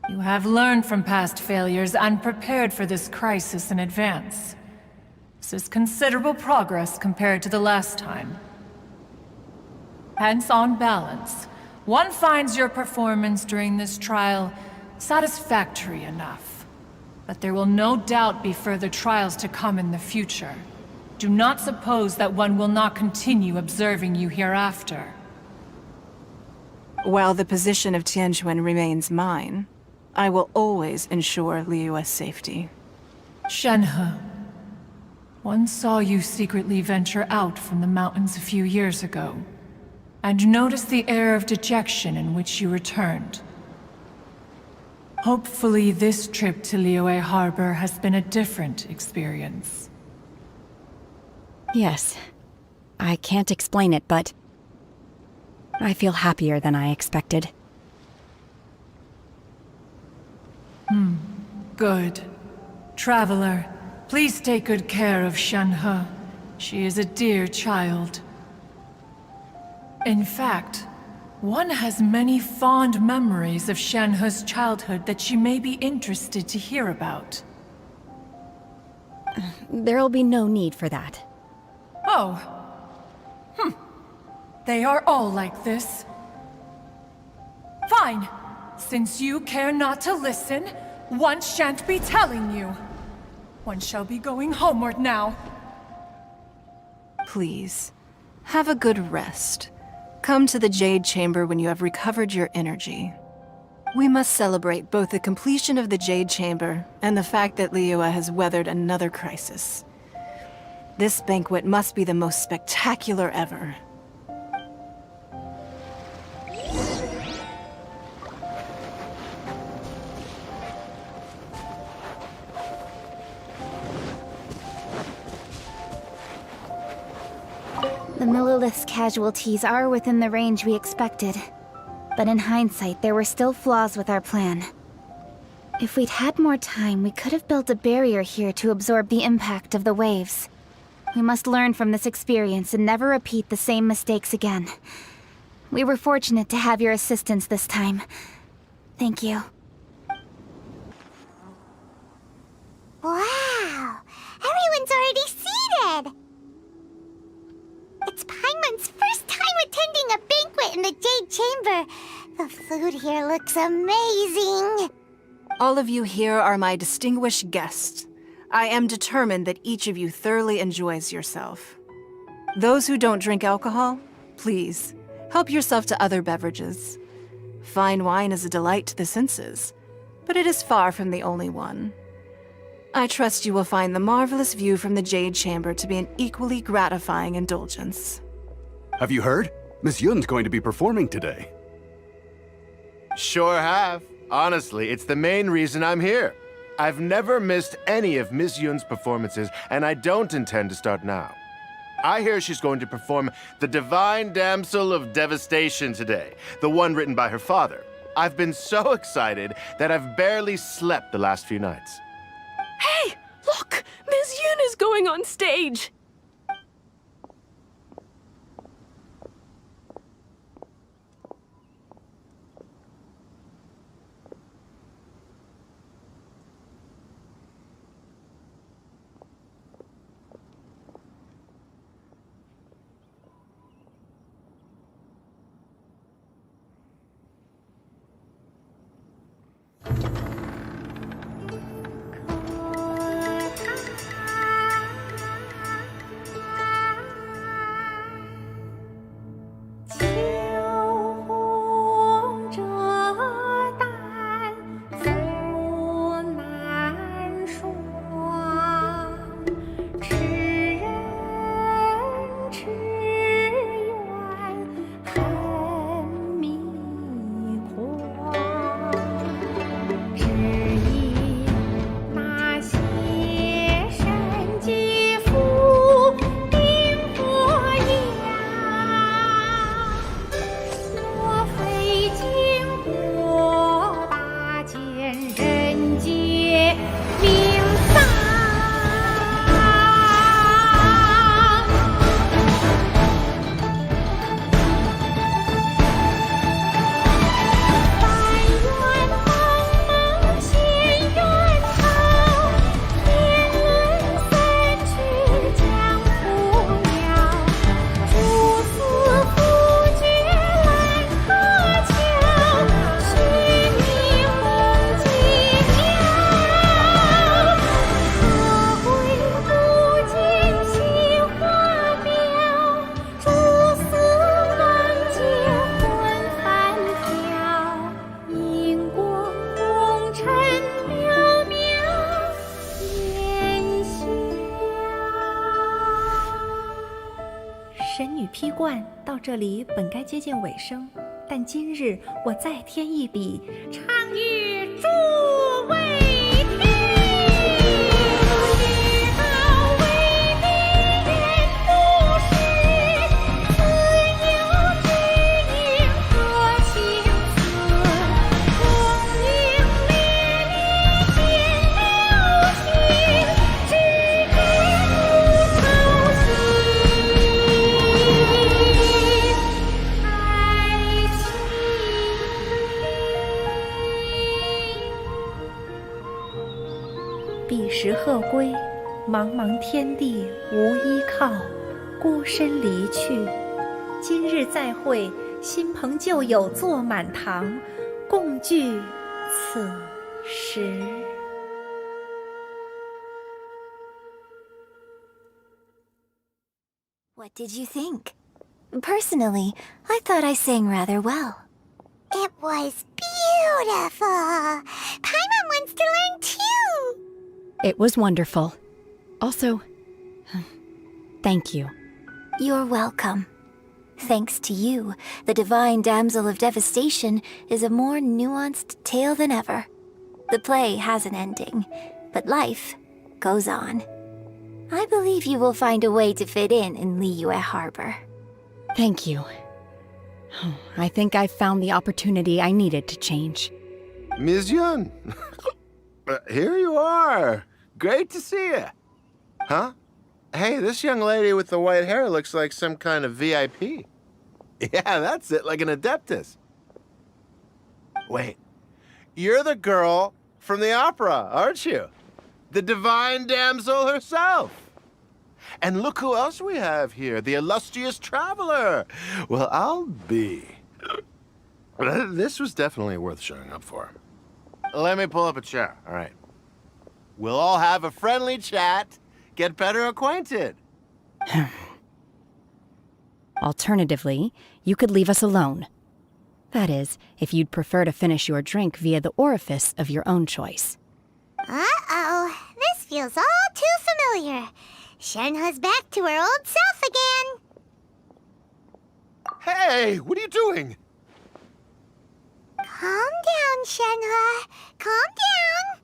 [SPEAKER 13] You have learned from past failures and prepared for this crisis in advance. This is considerable progress compared to the last time. Hence, on balance, one finds your performance during this trial satisfactory enough. But there will no doubt be further trials to come in the future. Do not suppose that one will not continue observing you hereafter.
[SPEAKER 1] While the position of Tianquan remains mine, I will always ensure Liyue's safety.
[SPEAKER 13] Shenhe, one saw you secretly venture out from the mountains a few years ago, and noticed the air of dejection in which you returned. Hopefully this trip to Liyue Harbor has been a different experience.
[SPEAKER 6] Yes. I can't explain it, but I feel happier than I expected.
[SPEAKER 13] Good. Traveler, please take good care of Shenhe. She is a dear child. In fact, one has many fond memories of Shenhe's childhood that she may be interested to hear about.
[SPEAKER 6] There'll be no need for that.
[SPEAKER 13] Oh. They are all like this. Fine. Since you care not to listen, one shan't be telling you. One shall be going homeward now.
[SPEAKER 1] Please, have a good rest. Come to the Jade Chamber when you have recovered your energy. We must celebrate both the completion of the Jade Chamber and the fact that Liyue has weathered another crisis. This banquet must be the most spectacular ever.
[SPEAKER 5] The Millilith's casualties are within the range we expected. But in hindsight, there were still flaws with our plan. If we'd had more time, we could have built a barrier here to absorb the impact of the waves. We must learn from this experience and never repeat the same mistakes again. We were fortunate to have your assistance this time. Thank you.
[SPEAKER 17] Wow! Everyone's already seated! It's Paimon's first time attending a banquet in the Jade Chamber. The food here looks amazing.
[SPEAKER 1] All of you here are my distinguished guests. I am determined that each of you thoroughly enjoys yourself. Those who don't drink alcohol, please, help yourself to other beverages. Fine wine is a delight to the senses, but it is far from the only one. I trust you will find the marvelous view from the Jade Chamber to be an equally gratifying indulgence.
[SPEAKER 20] Have you heard? Miss Yun's going to be performing today.
[SPEAKER 8] Sure have. Honestly, it's the main reason I'm here. I've never missed any of Miss Yun's performances, and I don't intend to start now. I hear she's going to perform The Divine Damsel of Devastation today, the one written by her father. I've been so excited that I've barely slept the last few nights.
[SPEAKER 21] Hey, look! Miss Yun is going on stage!
[SPEAKER 9] 批冠到这里本该接近尾声，但今日我再添一笔，倡议诸位听，以报为敌人不是，自有知音和情思，同领烈烈见了情，只该不偷心。彼时鹤归，茫茫天地无依靠，孤身离去。今日再会，新朋旧友坐满堂，共聚此时。
[SPEAKER 5] What did you think? Personally, I thought I sang rather well. It was beautiful. Paimon wants to learn too.
[SPEAKER 6] It was wonderful. Also, thank you.
[SPEAKER 5] You're welcome. Thanks to you, the Divine Damsel of Devastation is a more nuanced tale than ever. The play has an ending, but life goes on. I believe you will find a way to fit in Liyue Harbor.
[SPEAKER 6] Thank you. I think I've found the opportunity I needed to change.
[SPEAKER 8] Ms. Yun, here you are. Great to see you. Huh? Hey, this young lady with the white hair looks like some kind of VIP. Yeah, that's it, like an Adeptus. Wait, you're the girl from the opera, aren't you? The Divine Damsel herself. And look who else we have here, the illustrious traveler. Well, I'll be. This was definitely worth showing up for. Let me pull up a chair, all right. We'll all have a friendly chat, get better acquainted.
[SPEAKER 6] Alternatively, you could leave us alone. That is, if you'd prefer to finish your drink via the orifice of your own choice.
[SPEAKER 17] Uh-oh, this feels all too familiar. Shenhe's back to her old self again.
[SPEAKER 8] Hey, what are you doing?
[SPEAKER 17] Calm down, Shenhe. Calm down.